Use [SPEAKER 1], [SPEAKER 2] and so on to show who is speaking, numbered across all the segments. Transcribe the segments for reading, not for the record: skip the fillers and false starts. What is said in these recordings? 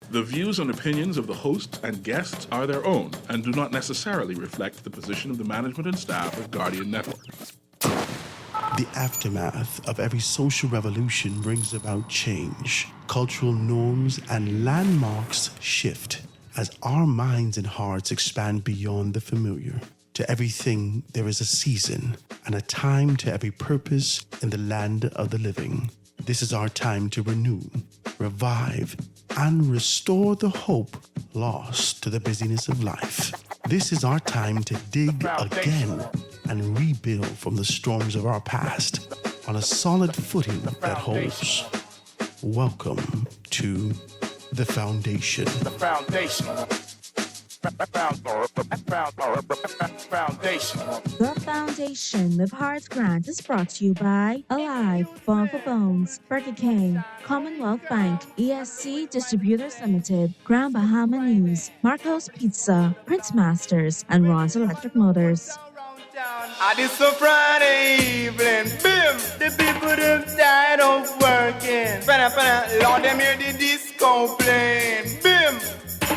[SPEAKER 1] The views and opinions of the hosts and guests are their own and do not necessarily reflect the position of the management and staff of Guardian Network.
[SPEAKER 2] The aftermath of every social revolution brings about change. Cultural norms and landmarks shift as our minds and hearts expand beyond the familiar. To everything, there is a season and a time to every purpose in the land of the living. This is our time to renew, revive, and restore the hope lost to the busyness of life. This is our time to dig again and rebuild from the storms of our past on a solid footing that holds. Welcome to The Foundation.
[SPEAKER 3] The Foundation.
[SPEAKER 4] The Foundation with Hearts Grant is brought to you by Alive, Bone for Bones, Burger King, Commonwealth Bank, ESC Distributors Limited, Grand Bahama News, Marco's Pizza, Prince Masters, and Ron's Electric Motors.
[SPEAKER 3] It's a Friday evening, boom, the people them tired of working. Lord, them hear the disco playing, boom.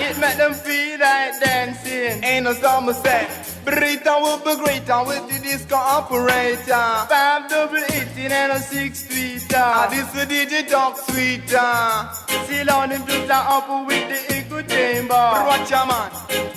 [SPEAKER 3] It make them feel like dancing. Ain't no summer set. Burrito will be greater with the disco operator. 5-double-18 and a 6-tweeter. This is digital sweeter. See on them just up with the echo chamber. Watch your man.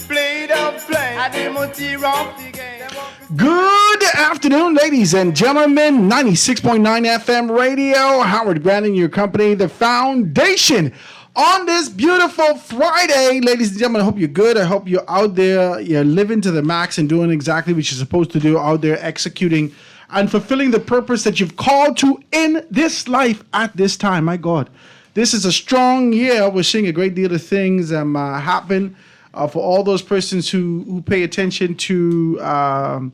[SPEAKER 3] Play the play. I demonstrate rock the game.
[SPEAKER 5] Good afternoon, ladies and gentlemen. 96.9 FM radio. Howard Grant in your company. The Foundation. On this beautiful Friday, ladies and gentlemen, I hope you're good. I hope you're out there, you're living to the max and doing exactly what you're supposed to do out there, executing and fulfilling the purpose that you've called to in this life at this time. My God, this is a strong year. We're seeing a great deal of things happen for all those persons who pay attention to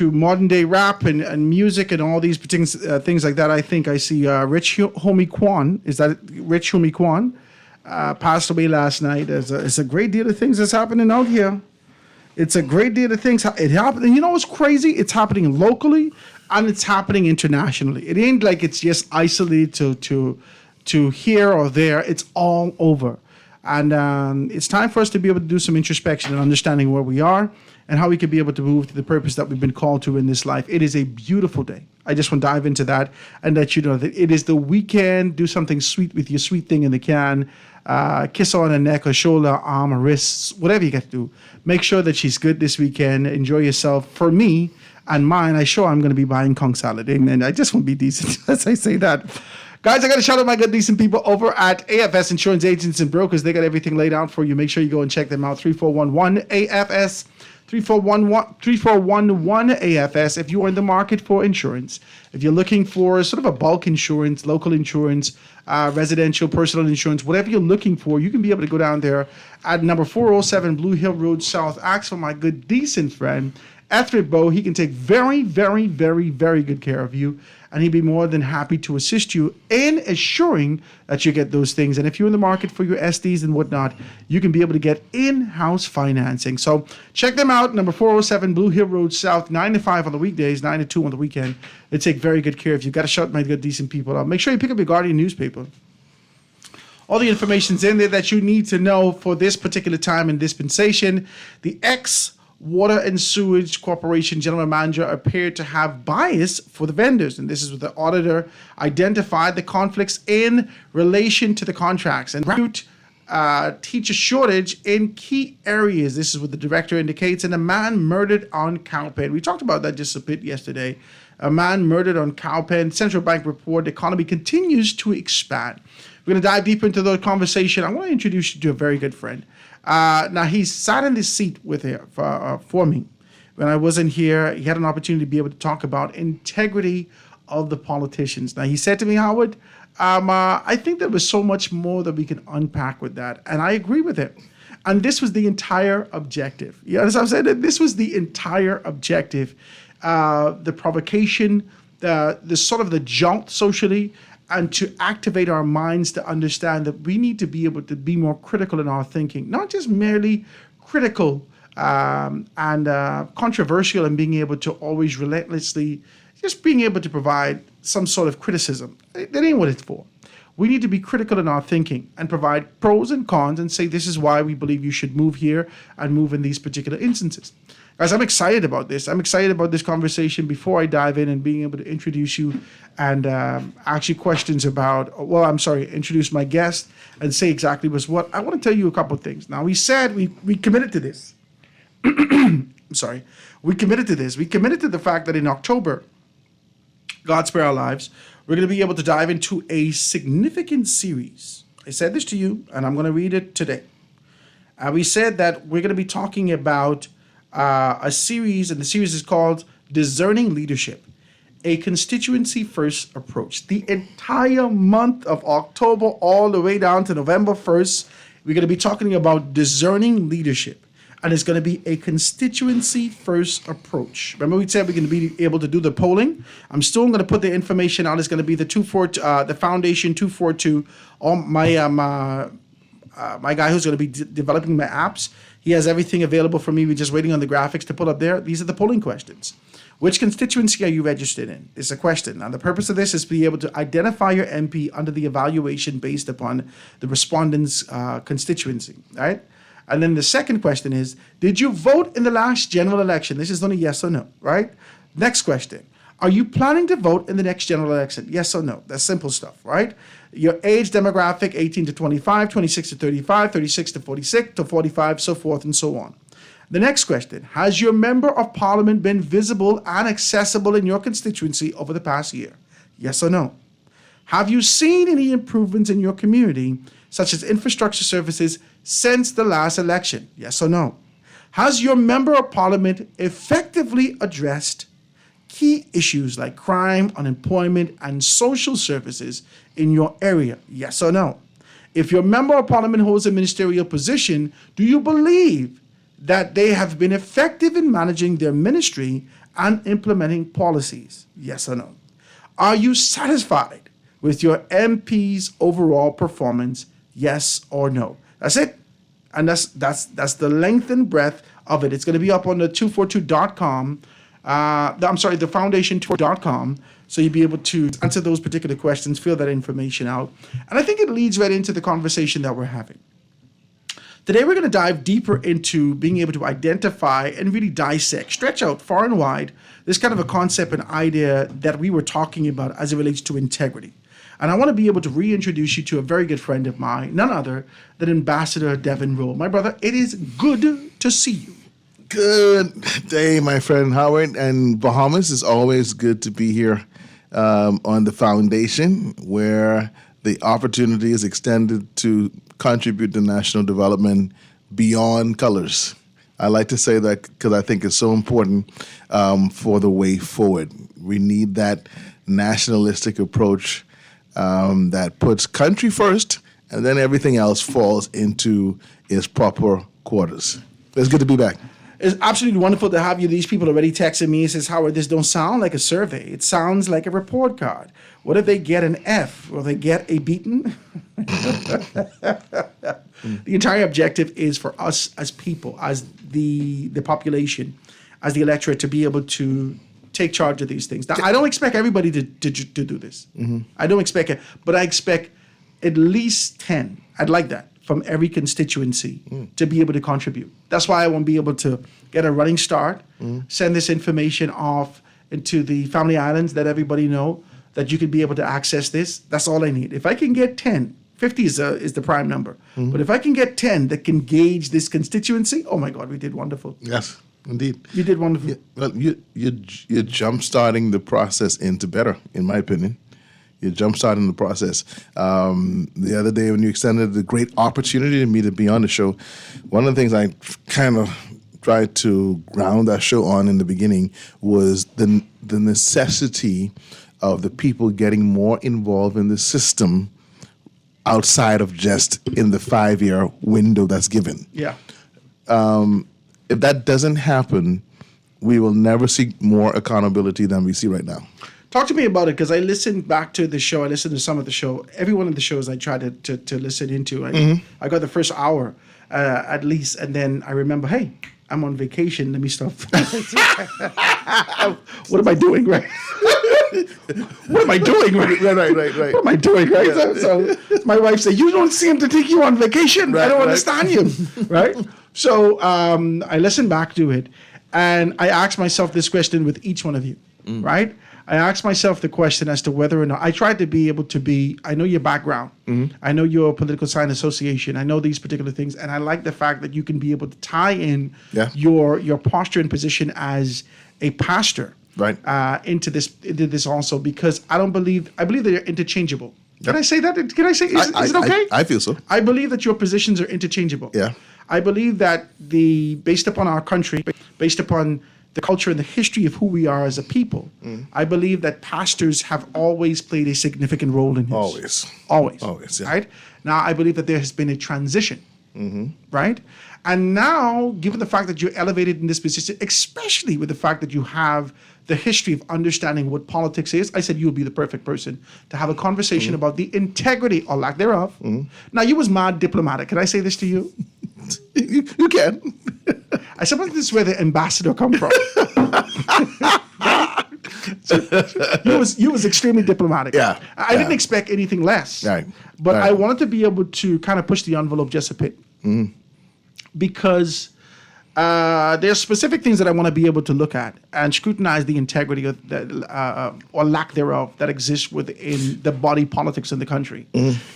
[SPEAKER 5] modern day rap and music and all these things like that. I think I see Rich Homie Quan. Is that Rich Homie Quan? Passed away last night. It's a great deal of things that's happening out here. It's a great deal of things. It happened. And you know what's crazy? It's happening locally and it's happening internationally. It ain't like it's just isolated to here or there. It's all over. And it's time for us to be able to do some introspection and understanding where we are and how we can be able to move to the purpose that we've been called to in this life. It is a beautiful day. I just want to dive into that and let you know that it is the weekend. Do something sweet with your sweet thing in the can. Kiss her on the neck or shoulder, arm or wrists, whatever you get to do. Make sure that she's good this weekend. Enjoy yourself. For me and mine, I'm going to be buying conch salad. Amen. I just want to be decent as I say that. Guys, I got to shout out my good, decent people over at AFS Insurance Agents and Brokers. They got everything laid out for you. Make sure you go and check them out. 3411 AFS, 3411 AFS. If you are in the market for insurance, if you're looking for sort of a bulk insurance, local insurance, residential, personal insurance, whatever you're looking for, you can be able to go down there at number 407 Blue Hill Road South. Ask for my good, decent friend, Ethrid Bow. He can take very, very, very, very good care of you. And he'd be more than happy to assist you in assuring that you get those things. And if you're in the market for your SDs and whatnot, you can be able to get in-house financing. So check them out, number 407 Blue Hill Road South, 9 to 5 on the weekdays, 9 to 2 on the weekend. They take very good care of you. Got to shout my good, decent people out. Make sure you pick up your Guardian newspaper. All the information's in there that you need to know for this particular time and dispensation. The Water and Sewage Corporation General Manager appeared to have bias for the vendors. And this is what the auditor identified the conflicts in relation to the contracts and teacher shortage in key areas. This is what the director indicates. And a man murdered on Cowpen. We talked about that just a bit yesterday. A man murdered on Cowpen. Central Bank report, the economy continues to expand. We're going to dive deeper into the conversation. I want to introduce you to a very good friend. Now, he sat in this seat with her for me. When I wasn't here, he had an opportunity to be able to talk about integrity of the politicians. Now, he said to me, Howard, I think there was so much more that we can unpack with that. And I agree with it. And this was the entire objective. You understand what I'm saying? This was the entire objective. The provocation, the sort of the jolt socially, and to activate our minds to understand that we need to be able to be more critical in our thinking, not just merely critical and controversial and being able to always relentlessly just being able to provide some sort of criticism. That ain't what it's for. We need to be critical in our thinking and provide pros and cons and say this is why we believe you should move here and move in these particular instances. Guys, I'm excited about this. I'm excited about this conversation before I dive in and being able to introduce you and ask you questions about, introduce my guest and say exactly what's what. I want to tell you a couple of things. Now, we said we committed to this. I'm sorry. We committed to this. We committed to the fact that in October, God Spare Our Lives, we're going to be able to dive into a significant series. I said this to you, and I'm going to read it today. We said that we're going to be talking about a series, and the series is called Discerning Leadership, a constituency first approach. The entire month of October all the way down to November 1st, we're going to be talking about discerning leadership, and it's going to be a constituency first approach. Remember we said we're going to be able to do the polling? I'm still going to put the information out. It's going to be the Foundation 242. All my guy who's going to be developing my apps, he has everything available for me. We're just waiting on the graphics to pull up there. These are the polling questions. Which constituency are you registered in? It's a question. Now, the purpose of this is to be able to identify your MP under the evaluation based upon the respondent's constituency, right? And then the second question is, did you vote in the last general election? This is only yes or no, right? Next question. Are you planning to vote in the next general election? Yes or no? That's simple stuff, right? Your age demographic, 18 to 25, 26 to 35, 36 to 46 to 45, so forth and so on. The next question, has your member of parliament been visible and accessible in your constituency over the past year? Yes or no? Have you seen any improvements in your community, such as infrastructure services, since the last election? Yes or no? Has your member of parliament effectively addressed key issues like crime, unemployment, and social services in your area? Yes or no? If your member of parliament holds a ministerial position, do you believe that they have been effective in managing their ministry and implementing policies? Yes or no? Are you satisfied with your MP's overall performance? Yes or no? That's it. And that's the length and breadth of it. It's going to be up on the 242.com. The foundation242.com. So you'll be able to answer those particular questions, fill that information out. And I think it leads right into the conversation that we're having. Today, we're going to dive deeper into being able to identify and really dissect, stretch out far and wide, this kind of a concept and idea that we were talking about as it relates to integrity. And I want to be able to reintroduce you to a very good friend of mine, none other than Ambassador Devin Rowe. My brother, it is good to see you.
[SPEAKER 6] Good day, my friend Howard. And Bahamas, is always good to be here on the foundation, where the opportunity is extended to contribute to national development beyond colors. I like to say that because I think it's so important for the way forward. We need that nationalistic approach that puts country first, and then everything else falls into its proper quarters. It's good to be back.
[SPEAKER 5] It's absolutely wonderful to have you. These people already texting me and says, Howard, this don't sound like a survey. It sounds like a report card. What if they get an F? Will they get a beaten? The entire objective is for us as people, as the population, as the electorate, to be able to take charge of these things. Now, I don't expect everybody to do this. Mm-hmm. I don't expect it, but I expect at least 10. I'd like that from every constituency to be able to contribute. That's why I want to be able to get a running start, send this information off into the Family Islands, let everybody know that you could be able to access this. That's all I need. If I can get 10, 50 is the prime number. Mm-hmm. But if I can get 10 that can gauge this constituency, oh my God, we did wonderful.
[SPEAKER 6] Yes, indeed.
[SPEAKER 5] You did wonderful.
[SPEAKER 6] You're jump-starting the process into better, in my opinion. You're jump-starting the process. The other day when you extended the great opportunity to me to be on the show, one of the things I kind of tried to ground that show on in the beginning was the necessity of the people getting more involved in the system outside of just in the 5-year window that's given.
[SPEAKER 5] Yeah.
[SPEAKER 6] If that doesn't happen, we will never see more accountability than we see right now.
[SPEAKER 5] Talk to me about it, because I listened back to the show. I listened to some of the show. Every one of the shows I tried to listen into. I got the first hour at least, and then I remember, hey, I'm on vacation. Let me stop. What am I doing, right? what am I doing?
[SPEAKER 6] Right.
[SPEAKER 5] What am I doing? Right. So my wife said, "You don't seem to think you on vacation. I don't understand you." Right. So I listened back to it, and I asked myself this question with each one of you. Right. I asked myself the question as to whether or not I tried to be able to be. I know your background. I know your political science association. I know these particular things, and I like the fact that you can be able to tie in your posture and position as a pastor,
[SPEAKER 6] right,
[SPEAKER 5] into this also, because I believe they're interchangeable. Can I say that? Can I say is it okay?
[SPEAKER 6] I feel so.
[SPEAKER 5] I believe that your positions are interchangeable.
[SPEAKER 6] Yeah.
[SPEAKER 5] I believe that based upon our country, based upon the culture and the history of who we are as a people, I believe that pastors have always played a significant role in this.
[SPEAKER 6] Always, yeah.
[SPEAKER 5] Right? Now, I believe that there has been a transition, right? And now, given the fact that you're elevated in this position, especially with the fact that you have the history of understanding what politics is, I said you would be the perfect person to have a conversation about the integrity or lack thereof. Now, you was mad diplomatic. Can I say this to you?
[SPEAKER 6] You can.
[SPEAKER 5] I suppose this is where the ambassador come from. You was extremely diplomatic.
[SPEAKER 6] Yeah.
[SPEAKER 5] I didn't expect anything less.
[SPEAKER 6] Right.
[SPEAKER 5] But
[SPEAKER 6] Right.
[SPEAKER 5] I wanted to be able to kind of push the envelope just a bit. Because there's specific things that I want to be able to look at and scrutinize the integrity of or lack thereof that exists within the body politics in the country.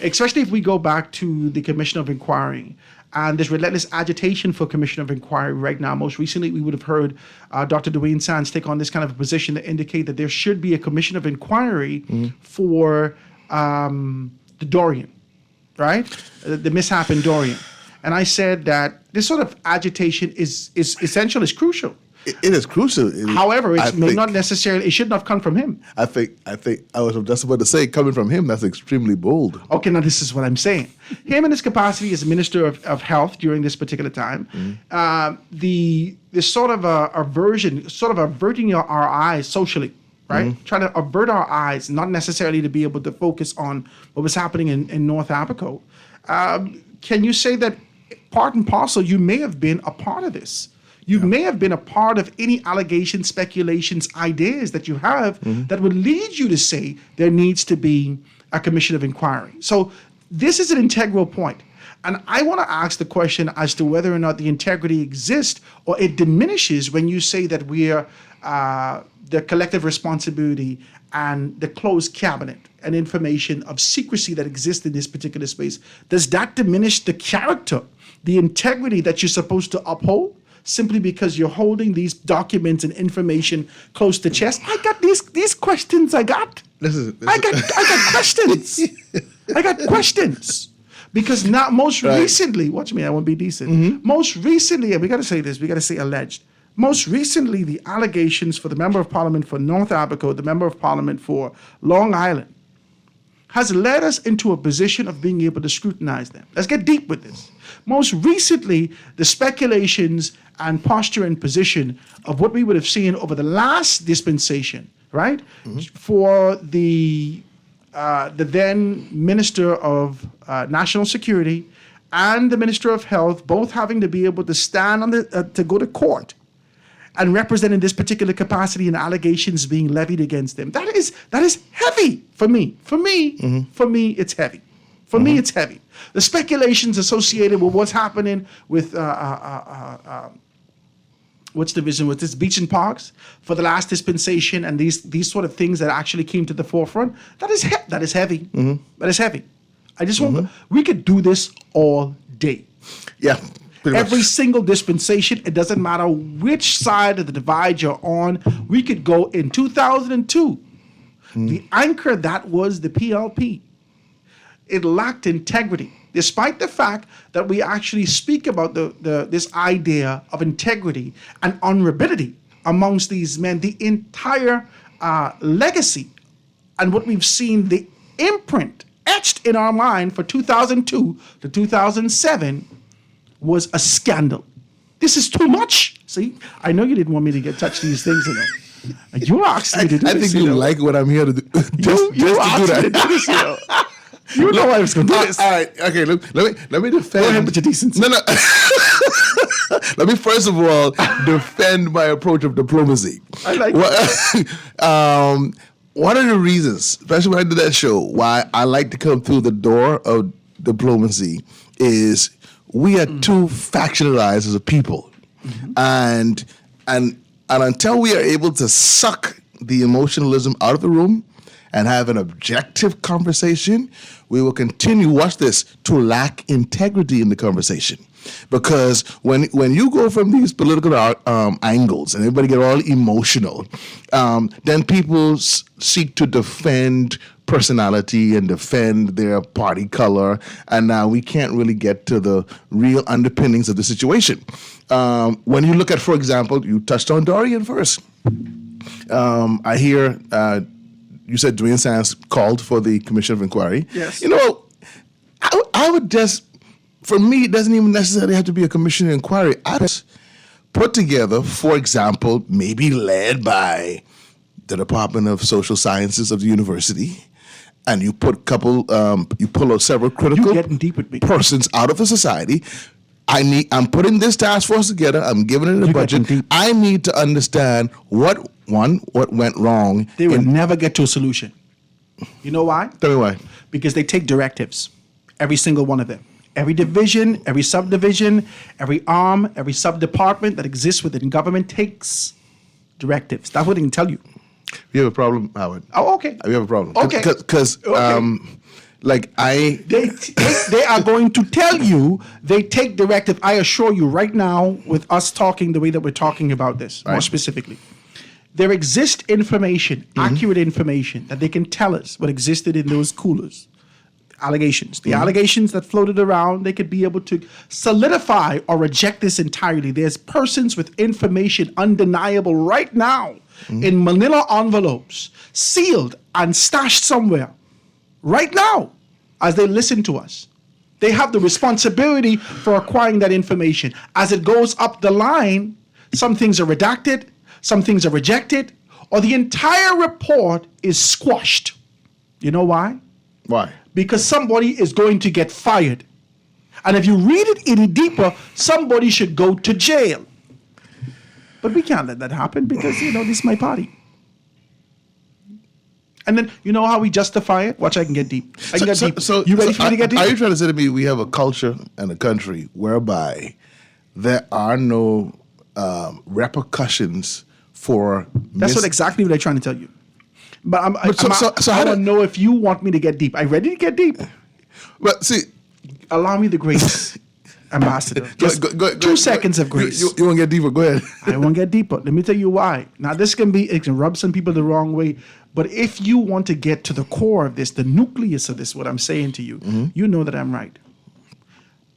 [SPEAKER 5] Especially if we go back to the Commission of Inquiry and this relentless agitation for Commission of Inquiry right now. Most recently, we would have heard Dr. Dwayne Sands take on this kind of a position to indicate that there should be a Commission of Inquiry for the Dorian, right? The mishap in Dorian. And I said that this sort of agitation is essential, is crucial.
[SPEAKER 6] It is crucial.
[SPEAKER 5] However, it should not come from him.
[SPEAKER 6] I think I was just about to say, coming from him, that's extremely bold.
[SPEAKER 5] Okay, now this is what I'm saying. Him in his capacity as Minister of Health during this particular time, the sort of averting our eyes socially, right? Trying to avert our eyes, not necessarily to be able to focus on what was happening in North Abaco. Can you say that part and parcel, you may have been a part of this? You may have been a part of any allegations, speculations, ideas that you have that would lead you to say there needs to be a commission of inquiry. So this is an integral point. And I want to ask the question as to whether or not the integrity exists or it diminishes when you say that we're the collective responsibility and the closed cabinet and information of secrecy that exists in this particular space. Does that diminish the character, the integrity that you're supposed to uphold? Simply because you're holding these documents and information close to chest. I got these questions. I got questions. I got questions. Because now, most recently, watch me, I won't be decent. Most recently, and we got to say this, we got to say alleged. Most recently, the allegations for the Member of Parliament for North Abaco, the Member of Parliament for Long Island, has led us into a position of being able to scrutinize them. Let's get deep with this. Most recently, the speculations and posture and position of what we would have seen over the last dispensation, right? For the then Minister of National Security and the Minister of Health, both having to be able to stand on to go to court and represent in this particular capacity and allegations being levied against them. That is heavy for me. For me, it's heavy. For me, it's heavy. The speculations associated with what's happening with what's the vision with this Beach and Parks for the last dispensation and these sort of things that actually came to the forefront. That is heavy. That is heavy. I just want we could do this all day.
[SPEAKER 6] Yeah.
[SPEAKER 5] Every single dispensation, it doesn't matter which side of the divide you're on. We could go in 2002. The anchor that was the PLP. It lacked integrity, despite the fact that we actually speak about this idea of integrity and honorability amongst these men. The entire legacy and what we've seen, the imprint etched in our mind for 2002 to 2007 was a scandal. This is too much. See, I know you didn't want me to touch these things, you know. You asked me to do
[SPEAKER 6] I
[SPEAKER 5] this.
[SPEAKER 6] think you like what I'm here to do.
[SPEAKER 5] You asked me to do this, you know. You know I was going to do this.
[SPEAKER 6] All right, okay. Let me defend.
[SPEAKER 5] Go ahead with your decency.
[SPEAKER 6] No. Let me first of all defend my approach of diplomacy.
[SPEAKER 5] I like
[SPEAKER 6] one of the reasons, especially when I did that show, why I like to come through the door of diplomacy is we are too factionalized as a people, and until we are able to suck the emotionalism out of the room and have an objective conversation, we will continue, watch this, to lack integrity in the conversation. Because when you go from these political angles and everybody get all emotional, then people seek to defend personality and defend their party color, and now we can't really get to the real underpinnings of the situation. When you look at, for example, you touched on Dorian first. I hear you said Dwayne Sands called for the Commission of Inquiry.
[SPEAKER 5] Yes.
[SPEAKER 6] You know, I would just, for me, it doesn't even necessarily have to be a Commission of Inquiry. I just put together, for example, maybe led by the Department of Social Sciences of the university, and you put you pull out several critical
[SPEAKER 5] You getting deep with me.
[SPEAKER 6] persons out of the society. I'm putting this task force together. I'm giving it a budget.
[SPEAKER 5] getting deep.
[SPEAKER 6] I need to understand what went wrong.
[SPEAKER 5] They will never get to a solution. You know why?
[SPEAKER 6] Tell me why.
[SPEAKER 5] Because they take directives, every single one of them. Every division, every subdivision, every arm, every subdepartment that exists within government takes directives. That's what they can tell you.
[SPEAKER 6] We have a problem, Howard.
[SPEAKER 5] Oh, okay.
[SPEAKER 6] We have a problem.
[SPEAKER 5] Okay.
[SPEAKER 6] Because,
[SPEAKER 5] They are going to tell you they take directive. I assure you right now, with us talking the way that we're talking about this, more
[SPEAKER 6] Right.
[SPEAKER 5] specifically, there exists information, accurate information, that they can tell us what existed in those coolers. Allegations. The allegations that floated around, they could be able to solidify or reject this entirely. There's persons with information undeniable right now in manila envelopes, sealed and stashed somewhere right now as they listen to us. They have the responsibility for acquiring that information. As it goes up the line, some things are redacted, some things are rejected, or the entire report is squashed. You know why?
[SPEAKER 6] why?
[SPEAKER 5] Because somebody is going to get fired. And if you read it any deeper, somebody should go to jail. But we can't let that happen because, this is my party. And then, you know how we justify it? Watch, I can get deep. I can get deep. You ready for me to get deep?
[SPEAKER 6] Are you trying to say to me we have a culture and a country whereby there are no repercussions for
[SPEAKER 5] That's exactly what I'm trying to tell you. But I
[SPEAKER 6] how
[SPEAKER 5] don't know if you want me to get deep. Are you ready to get deep?
[SPEAKER 6] But see,
[SPEAKER 5] Allow me the grace, Ambassador. Just
[SPEAKER 6] go
[SPEAKER 5] 2 seconds of grace.
[SPEAKER 6] You want to get deeper? Go ahead.
[SPEAKER 5] I won't get deeper. Let me tell you why. Now, it can rub some people the wrong way. But if you want to get to the core of this, the nucleus of this, what I'm saying to you, you know that I'm right.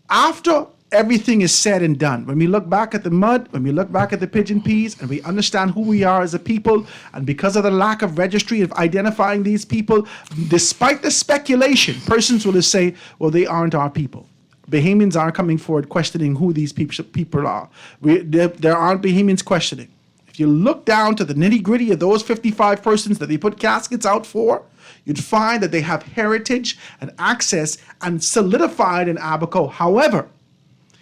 [SPEAKER 5] After everything is said and done, when we look back at the mud, when we look back at the pigeon peas, and we understand who we are as a people, and because of the lack of registry of identifying these people, despite the speculation, persons will just say, well, they aren't our people. Bahamians are coming forward questioning who these people are. There aren't Bahamians questioning. If you look down to the nitty-gritty of those 55 persons that they put caskets out for, you'd find that they have heritage and access and solidified in Abaco. However,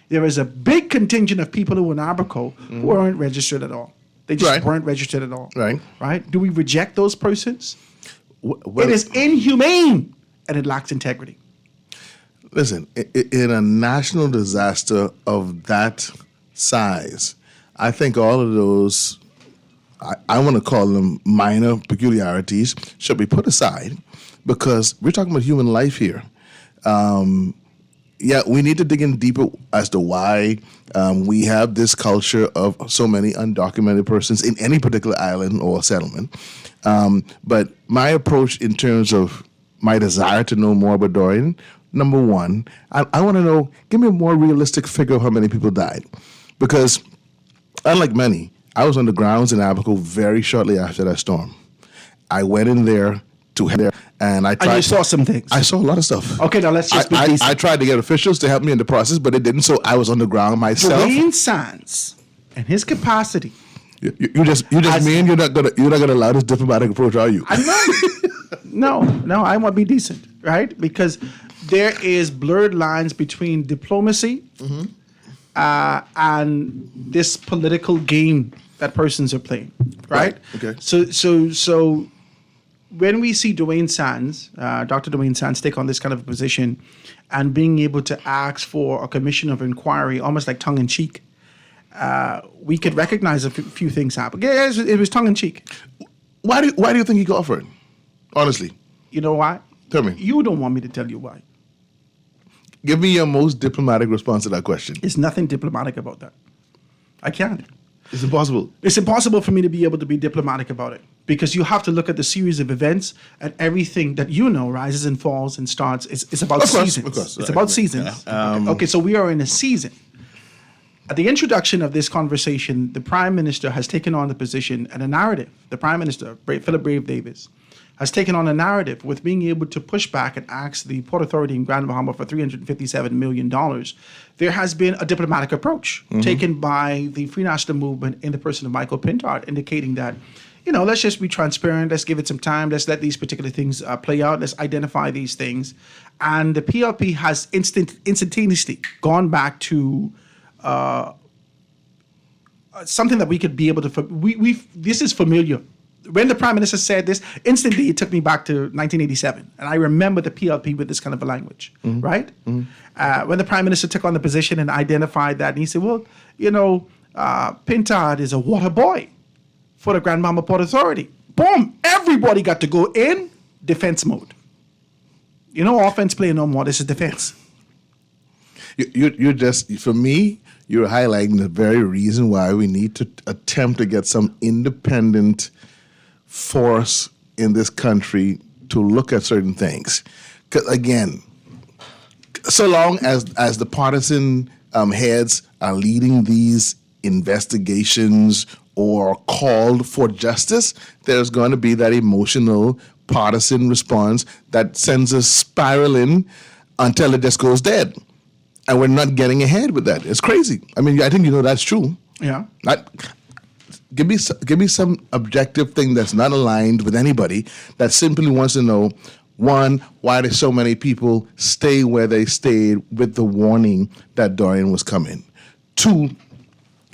[SPEAKER 5] there is a big contingent of people who in Abaco who aren't registered at all. They just
[SPEAKER 6] Right.
[SPEAKER 5] weren't registered at all.
[SPEAKER 6] Right.
[SPEAKER 5] Right? Do we reject those persons?
[SPEAKER 6] Well,
[SPEAKER 5] It is inhumane and it lacks integrity.
[SPEAKER 6] Listen, in a national disaster of that size, I think all of those, I want to call them minor peculiarities, should be put aside because we're talking about human life here. Yeah, we need to dig in deeper as to why we have this culture of so many undocumented persons in any particular island or settlement. But my approach in terms of my desire to know more about Dorian, number one, I want to know, give me a more realistic figure of how many people died. Because unlike many, I was on the grounds in Abaco very shortly after that storm. I went in there to head there, and I tried.
[SPEAKER 5] And you saw some things.
[SPEAKER 6] I saw a lot of stuff.
[SPEAKER 5] Okay, now let's just be decent.
[SPEAKER 6] I tried to get officials to help me in the process, but it didn't. So I was on the ground myself.
[SPEAKER 5] Dwayne Sands and his capacity.
[SPEAKER 6] You just mean you're not gonna allow this diplomatic approach, are you?
[SPEAKER 5] I'm not. No, I want to be decent, right? Because there is blurred lines between diplomacy and this political game that persons are playing, right?
[SPEAKER 6] Okay.
[SPEAKER 5] So when we see Dwayne Sands, Dr. Dwayne Sands, take on this kind of a position and being able to ask for a commission of inquiry, almost like tongue in cheek, we could recognize a few things happen. Yeah, it was tongue in cheek.
[SPEAKER 6] Why do you think he got offered? Honestly,
[SPEAKER 5] You know why?
[SPEAKER 6] tell me.
[SPEAKER 5] You don't want me to tell you why.
[SPEAKER 6] Give me your most diplomatic response to that question.
[SPEAKER 5] There's nothing diplomatic about that. I can't.
[SPEAKER 6] It's impossible.
[SPEAKER 5] It's impossible for me to be able to be diplomatic about it because you have to look at the series of events and everything that rises and falls and starts. It's about
[SPEAKER 6] Of course,
[SPEAKER 5] seasons.
[SPEAKER 6] of course.
[SPEAKER 5] It's about seasons.
[SPEAKER 6] Yeah.
[SPEAKER 5] Okay, so we are in a season. At the introduction of this conversation, the Prime Minister has taken on the position and a narrative. The Prime Minister, Philip Brave Davis, has taken on a narrative with being able to push back and ask the Port Authority in Grand Bahama for $357 million. There has been a diplomatic approach taken by the Free National Movement in the person of Michael Pintard, indicating that, let's just be transparent. Let's give it some time. Let's let these particular things play out. Let's identify these things. And the PLP has instantaneously gone back to something that we could be able to. This is familiar. When the Prime Minister said this, instantly it took me back to 1987. And I remember the PLP with this kind of a language, right? When the Prime Minister took on the position and identified that, and he said, well, Pintard is a water boy for the Grand Bahama Port Authority. Boom! Everybody got to go in defense mode. Offense play no more. This is defense.
[SPEAKER 6] You're just, for me, you're highlighting the very reason why we need to attempt to get some independent force in this country to look at certain things. 'Cause again, so long as the partisan heads are leading these investigations or called for justice, there's going to be that emotional partisan response that sends us spiraling until it just goes dead. And we're not getting ahead with that. It's crazy. I mean, I think that's true.
[SPEAKER 5] Yeah.
[SPEAKER 6] Give me some objective thing that's not aligned with anybody that simply wants to know, one, why did so many people stay where they stayed with the warning that Dorian was coming? Two,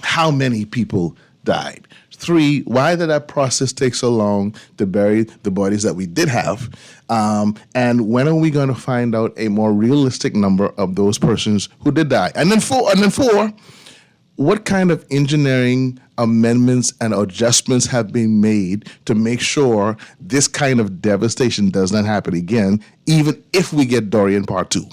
[SPEAKER 6] how many people died? Three, why did that process take so long to bury the bodies that we did have? And when are we going to find out a more realistic number of those persons who did die? And then four, what kind of engineering amendments and adjustments have been made to make sure this kind of devastation does not happen again, even if we get Dorian Part 2?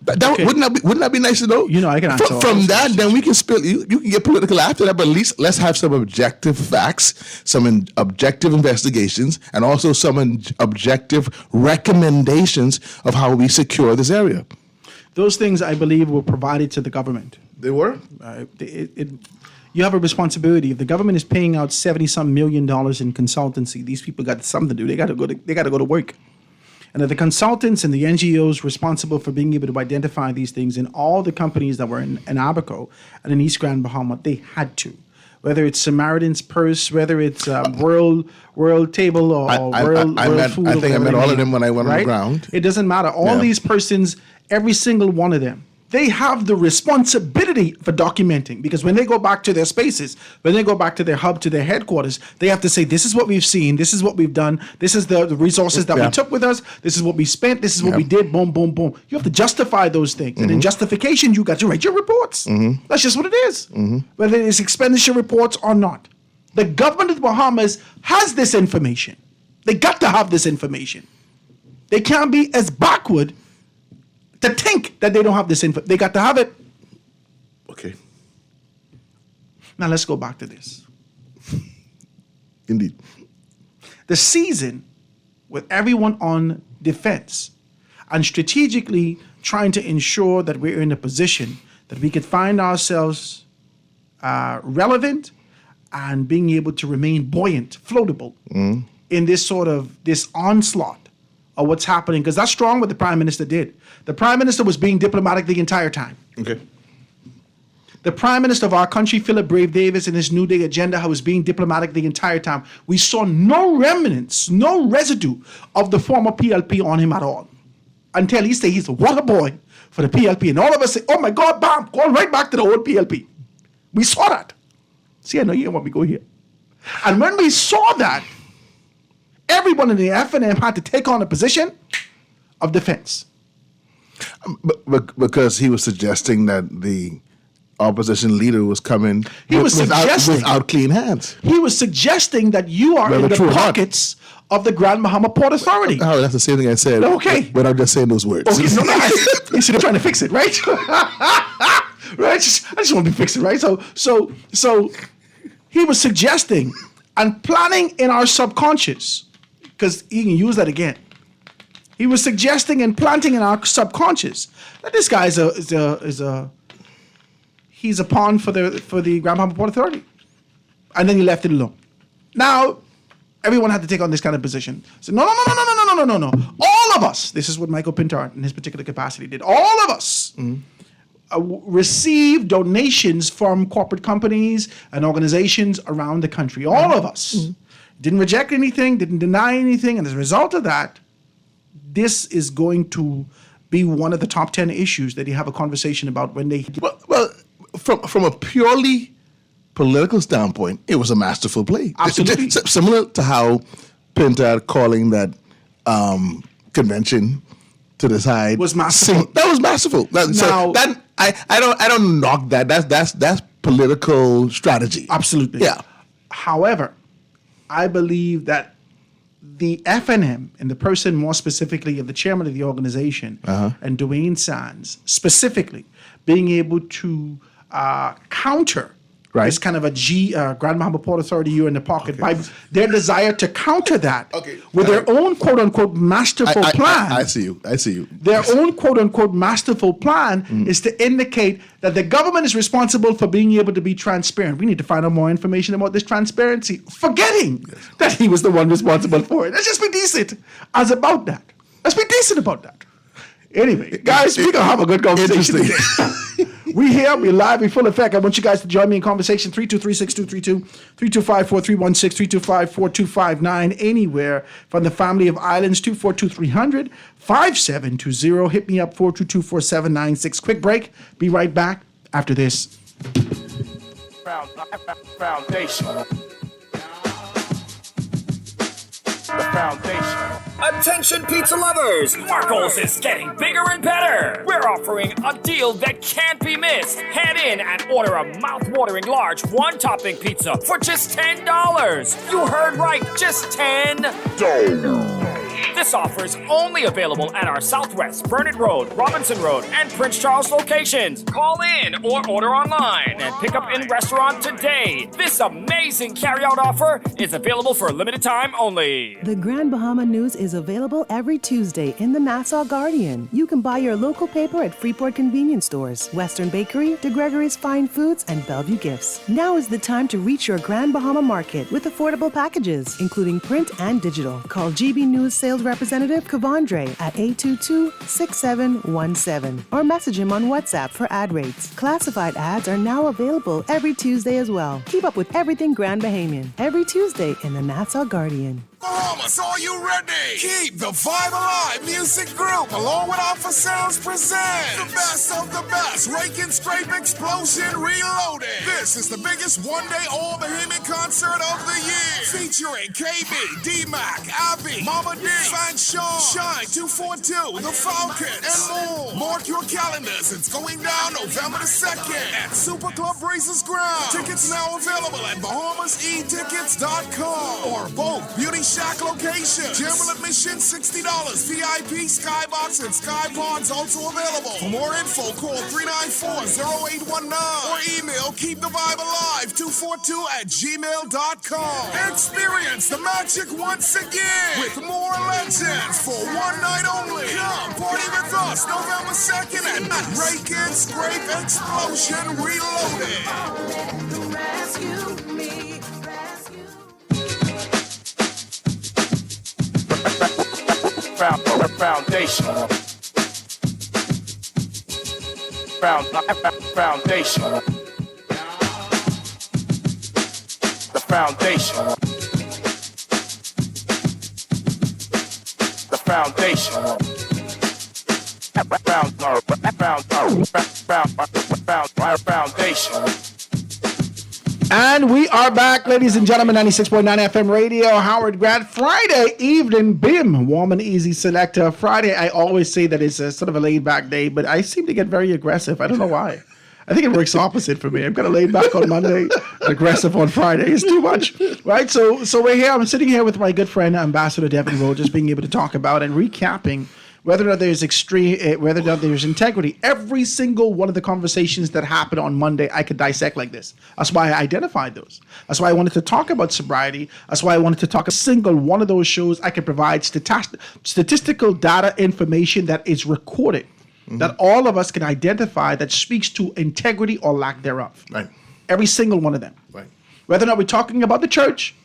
[SPEAKER 5] Okay.
[SPEAKER 6] Wouldn't that be nice to know?
[SPEAKER 5] I can answer all
[SPEAKER 6] From
[SPEAKER 5] those
[SPEAKER 6] that, then we can spill. You can get political after that, but at least let's have some objective facts, some objective investigations, and also some objective recommendations of how we secure this area.
[SPEAKER 5] Those things, I believe, were provided to the government.
[SPEAKER 6] They were?
[SPEAKER 5] You have a responsibility. If the government is paying out $70-some million in consultancy, these people got something to do. They got to go to work. And the consultants and the NGOs responsible for being able to identify these things in all the companies that were in Abaco and in East Grand Bahama, they had to. Whether it's Samaritan's Purse, whether it's World Table or World Food.
[SPEAKER 6] I think I met all of them when I went on the
[SPEAKER 5] right?
[SPEAKER 6] ground.
[SPEAKER 5] It doesn't matter. All these persons, every single one of them, they have the responsibility for documenting, because when they go back to their spaces, when they go back to their hub, to their headquarters, they have to say, this is what we've seen, this is what we've done, this is the resources that we took with us, this is what we spent, this is what we did, boom, boom, boom. You have to justify those things. And in justification, you got to write your reports. That's just what it is. Whether it's expenditure reports or not. The government of the Bahamas has this information. They got to have this information. They can't be as backward to think that they don't have this info. They got to have it.
[SPEAKER 6] Okay.
[SPEAKER 5] Now let's go back to this.
[SPEAKER 6] Indeed.
[SPEAKER 5] The season with everyone on defense and strategically trying to ensure that we're in a position that we could find ourselves relevant and being able to remain buoyant, floatable in this onslaught of what's happening, because that's strong what the Prime Minister did. The Prime Minister was being diplomatic the entire time.
[SPEAKER 6] Okay.
[SPEAKER 5] The Prime Minister of our country, Philip Brave Davis, in his New Day agenda, was being diplomatic the entire time. We saw no remnants, no residue of the former PLP on him at all. Until he said he's a water boy for the PLP. And all of us say, oh my God, bam, going right back to the old PLP. We saw that. See, I know you want me to go here. And when we saw that, everyone in the FNM had to take on a position of defense.
[SPEAKER 6] Because he was suggesting that the opposition leader was coming without clean hands.
[SPEAKER 5] He was suggesting that you are in the pockets of the Grand Bahama Port Authority.
[SPEAKER 6] Oh, that's the same thing I said.
[SPEAKER 5] Okay.
[SPEAKER 6] But I'm just saying those words.
[SPEAKER 5] Okay, you see, they're trying to fix it, right? Right? I just want to be fixing, right? So he was suggesting and planning in our subconscious, because he can use that again. He was suggesting and planting in our subconscious that this guy he's a pawn for the Grand Bahama Port Authority, and then he left it alone. Now, everyone had to take on this kind of position. So no. All of us. This is what Michael Pintard, in his particular capacity, did. All of us received donations from corporate companies and organizations around the country. All of us didn't reject anything, didn't deny anything, and as a result of that, this is going to be one of the top 10 issues that you have a conversation about when they...
[SPEAKER 6] Well, from a purely political standpoint, it was a masterful play.
[SPEAKER 5] Absolutely.
[SPEAKER 6] Similar to how Pintard calling that convention to decide...
[SPEAKER 5] Was masterful.
[SPEAKER 6] That was masterful. I don't knock that. That's political strategy.
[SPEAKER 5] Absolutely.
[SPEAKER 6] Yeah.
[SPEAKER 5] However, I believe that the FNM, and the person more specifically of the chairman of the organization, and Dwayne Sands, specifically being able to counter this kind of a Grand Bahama Port Authority, you're in the pocket, by their desire to counter that with their own quote-unquote masterful plan.
[SPEAKER 6] I see you.
[SPEAKER 5] Their own quote-unquote masterful plan is to indicate that the government is responsible for being able to be transparent. We need to find out more information about this transparency, forgetting that he was the one responsible for it. Let's just be decent about that. Let's be decent about that. Anyway, guys, we're going to have a good conversation today. We here, we're live, we're full effect. I want you guys to join me in conversation. 323-6232, 325-4316, 325-4259, anywhere from the family of islands, 242-300, 5720. Hit me up, 422-4796. Quick break. Be right back after this.
[SPEAKER 3] Foundation. The foundation.
[SPEAKER 7] Attention pizza lovers! Marco's is getting bigger and better! We're offering a deal that can't be missed. Head in and order a mouth-watering large one-topping pizza for just $10. You heard right, just $10. This offer is only available at our Southwest, Burnett Road, Robinson Road, and Prince Charles locations. Call in or order online and pick up in restaurant today. This amazing carry-out offer is available for a limited time only.
[SPEAKER 8] The Grand Bahama News is available every Tuesday in the Nassau Guardian. You can buy your local paper at Freeport Convenience Stores, Western Bakery, DeGregory's Fine Foods, and Bellevue Gifts. Now is the time to reach your Grand Bahama market with affordable packages, including print and digital. Call GB News Sales Representative Kavandre at 822-6717 or message him on WhatsApp for ad rates. Classified ads are now available every Tuesday as well. Keep up with everything Grand Bahamian every Tuesday in the Nassau Guardian.
[SPEAKER 9] Bahamas, are you ready? Keep the Vibe Alive Music Group, along with Alpha Sounds, presents the best of the best. Rake and Scrape Explosion Reloaded. This is the biggest one-day all-Bahamian concert of the year. Featuring KB, D-Mac, Abby, Mama D, Fan Sean, Shine 242, The Falcons, and more. Mark your calendars. It's going down November the 2nd at Super Club Races Ground. Tickets now available at BahamasEtickets.com or both Beauty Shack locations. General admission $60. VIP, Skybox, and Skypods also available. For more info, call 394-0819 or email keepthevibealive242@gmail.com. Experience the magic once again with more legends for one night only. Come party with us November 2nd at Rake and Scrape Explosion Reloaded.
[SPEAKER 3] Foundation. Foundation. The foundation. The foundation. Foundation.
[SPEAKER 5] And we are back, ladies and gentlemen, 96.9 FM radio, Howard Grant. Friday evening, BIM, warm and easy selector. Friday, I always say that it's a sort of a laid-back day, but I seem to get very aggressive. I don't know why. I think it works opposite for me. I'm kind of laid back on Monday, aggressive on Friday. It's too much, right? So we're here. I'm sitting here with my good friend, Ambassador Devin Rowe, just being able to talk about and recapping whether or not there's whether or not there's integrity. Every single one of the conversations that happened on Monday, I could dissect like this. That's why I identified those. That's why I wanted to talk about sobriety. That's why I wanted to talk a single one of those shows. I could provide statistical data information that is recorded, that all of us can identify, that speaks to integrity or lack thereof.
[SPEAKER 6] Right.
[SPEAKER 5] Every single one of them.
[SPEAKER 6] Right.
[SPEAKER 5] Whether or not we're talking about the church.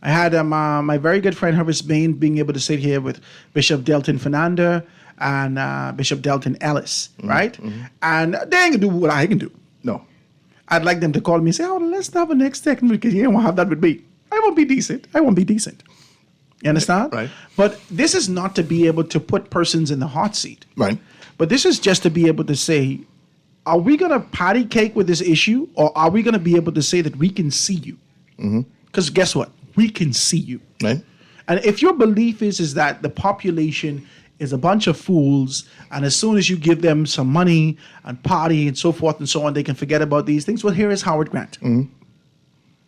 [SPEAKER 5] I had my very good friend Herbert Bain being able to sit here with Bishop Delton Fernanda and Bishop Delton Ellis, right? And they ain't gonna do what I can do.
[SPEAKER 6] No.
[SPEAKER 5] I'd like them to call me and say, "Oh, let's have a next second because you don't have that with me." I won't be decent. You understand?
[SPEAKER 6] Right.
[SPEAKER 5] But this is not to be able to put persons in the hot seat.
[SPEAKER 6] Right.
[SPEAKER 5] But this is just to be able to say, are we going to patty cake with this issue, or are we going to be able to say that we can see you? Because guess what? We can see you.
[SPEAKER 6] Right.
[SPEAKER 5] And if your belief is that the population is a bunch of fools, and as soon as you give them some money and party and so forth and so on, they can forget about these things. Well, here is Howard Grant.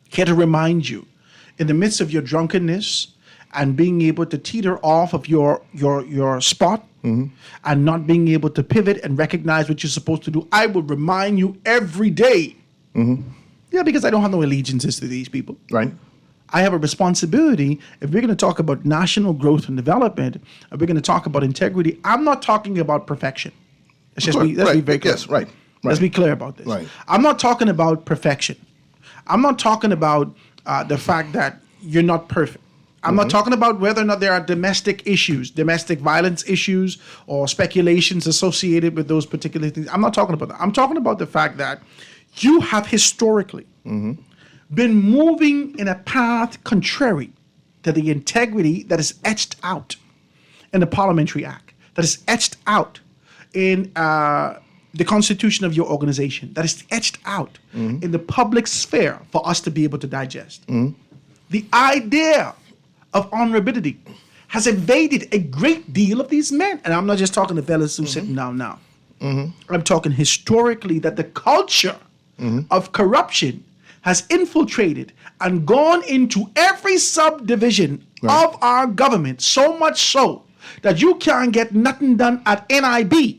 [SPEAKER 5] Here to remind you, in the midst of your drunkenness and being able to teeter off of your spot and not being able to pivot and recognize what you're supposed to do, I will remind you every day. Yeah, because I don't have no allegiances to these people.
[SPEAKER 6] Right.
[SPEAKER 5] I have a responsibility. If we're going to talk about national growth and development, and we're going to talk about integrity, I'm not talking about perfection. Let's be very clear.
[SPEAKER 6] Yes, right.
[SPEAKER 5] Let's be clear about this.
[SPEAKER 6] Right.
[SPEAKER 5] I'm not talking about perfection. I'm not talking about the fact that you're not perfect. I'm not talking about whether or not there are domestic issues, domestic violence issues, or speculations associated with those particular things. I'm not talking about that. I'm talking about the fact that you have historically been moving in a path contrary to the integrity that is etched out in the Parliamentary Act, that is etched out in the constitution of your organization, that is etched out in the public sphere for us to be able to digest. The idea of honorability has evaded a great deal of these men. And I'm not just talking to fellas who sitting down now. I'm talking historically that the culture of corruption has infiltrated and gone into every subdivision of our government, so much so that you can't get nothing done at NIB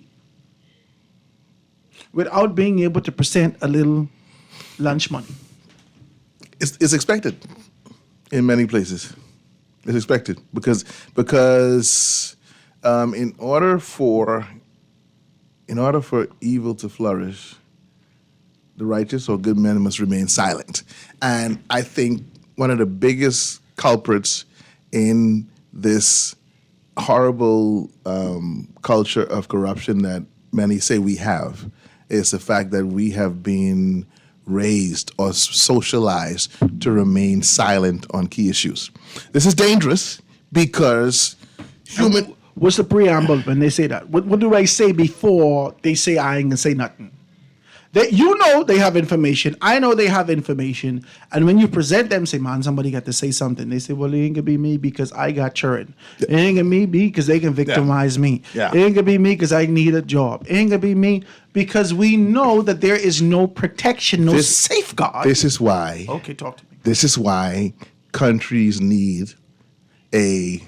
[SPEAKER 5] without being able to present a little lunch money.
[SPEAKER 6] It's expected in many places. It's expected because in order for evil to flourish, the righteous or good men must remain silent. And I think one of the biggest culprits in this horrible culture of corruption that many say we have is the fact that we have been raised or socialized to remain silent on key issues. This is dangerous because human...
[SPEAKER 5] What's the preamble when they say that? What do I say before they say I ain't gonna say nothing? They have information. I know they have information. And when you present them, say, man, somebody got to say something. They say, well, it ain't gonna be me because I got children. It ain't gonna be me because they can victimize me. It ain't gonna be me because I need a job. It ain't gonna be me because we know that there is no protection, no safeguard.
[SPEAKER 6] This is why.
[SPEAKER 5] Okay, talk to me.
[SPEAKER 6] This is why countries need I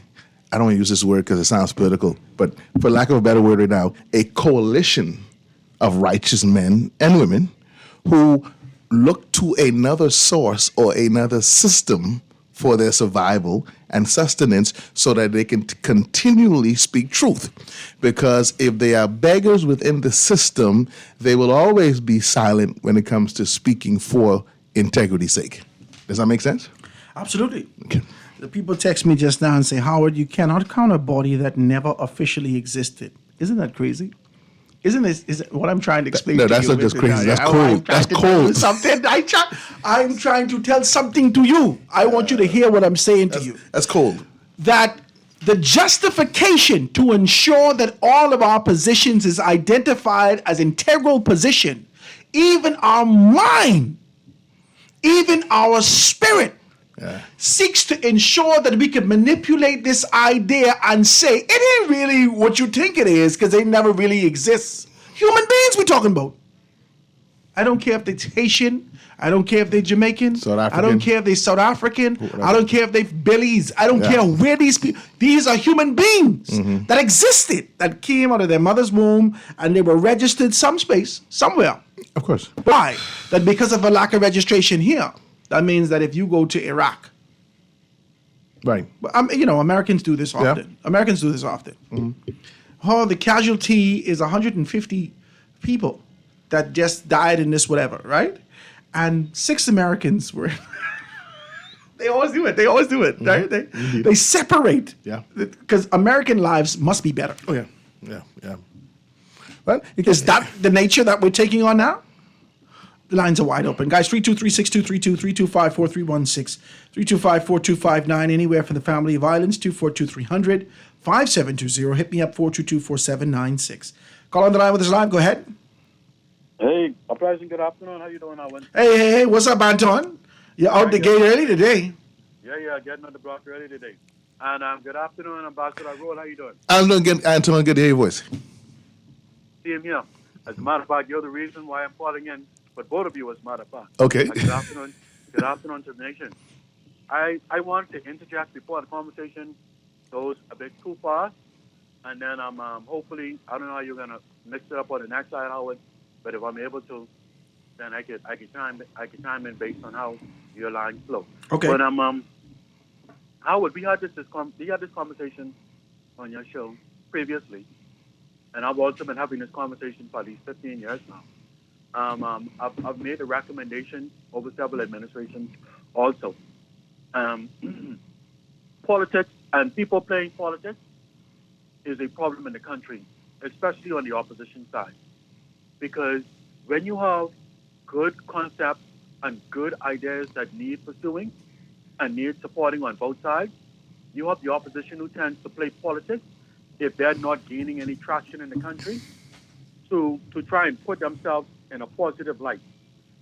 [SPEAKER 6] don't want to use this word because it sounds political, but for lack of a better word right now, a coalition of righteous men and women who look to another source or another system for their survival and sustenance so that they can continually speak truth. Because if they are beggars within the system, they will always be silent when it comes to speaking for integrity's sake. Does that make sense?
[SPEAKER 5] Absolutely.
[SPEAKER 6] Okay.
[SPEAKER 5] The people text me just now and say, Howard, you cannot count a body that never officially existed. Isn't that crazy? Isn't this what I'm trying to explain?
[SPEAKER 6] No,
[SPEAKER 5] to
[SPEAKER 6] that's
[SPEAKER 5] you
[SPEAKER 6] not just crazy. That's cold. That's cold.
[SPEAKER 5] I'm trying to tell something to you. I want you to hear what I'm saying to you.
[SPEAKER 6] That's cold.
[SPEAKER 5] That the justification to ensure that all of our positions is identified as integral position, even our mind, Even our spirit seeks to ensure that we can manipulate this idea and say it ain't really what you think it is because they never really exist. Human beings we're talking about. I don't care if they're Haitian. I don't care if they're Jamaican.
[SPEAKER 6] South African.
[SPEAKER 5] I don't care if they're South African. I don't care if they're Billies. I don't care where these people. These are human beings that existed, that came out of their mother's womb, and they were registered some space, somewhere.
[SPEAKER 6] Of course.
[SPEAKER 5] Why? That because of a lack of registration here, that means that if you go to Iraq,
[SPEAKER 6] Right.
[SPEAKER 5] Americans do this often. Americans do this often. Oh, the casualty is 150 people that just died in this whatever, right? And 6 Americans were. They always do it. Right? They separate.
[SPEAKER 6] Yeah.
[SPEAKER 5] Because American lives must be better.
[SPEAKER 6] Oh, yeah. Well,
[SPEAKER 5] Is that the nature that we're taking on now? The lines are wide open. Guys, 323-6232, 325-4316, 325-4259, anywhere from the family of islands, 242-300, 5720. Hit me up, 422-4796. Call on the line with us live. Go ahead.
[SPEAKER 10] Hey, uprising, good afternoon. How you doing, Alan?
[SPEAKER 5] Hey, what's up, Anton? You're out the gate early today.
[SPEAKER 10] Yeah, getting on the block early today. And good afternoon, Ambassador Roll. How you doing?
[SPEAKER 6] I'm doing good, Anton. Good to hear your voice.
[SPEAKER 10] Same here. As a matter of fact, you're the reason why I'm calling in, but both of you, as a matter of fact.
[SPEAKER 6] Okay.
[SPEAKER 10] Good afternoon. Good afternoon to the nation. I want to interject before the conversation goes a bit too far, and then I'm hopefully, I don't know how you're gonna mix it up on the next side, Howard, but if I'm able to, then I could chime in based on how your lines flow.
[SPEAKER 5] Okay.
[SPEAKER 10] But Howard, we had this conversation on your show previously, and I've also been having this conversation for at least 15 years now. I've made a recommendation over several administrations also. Politics and people playing politics is a problem in the country, especially on the opposition side. Because when you have good concepts and good ideas that need pursuing and need supporting on both sides, you have the opposition who tends to play politics if they're not gaining any traction in the country to try and put themselves in a positive light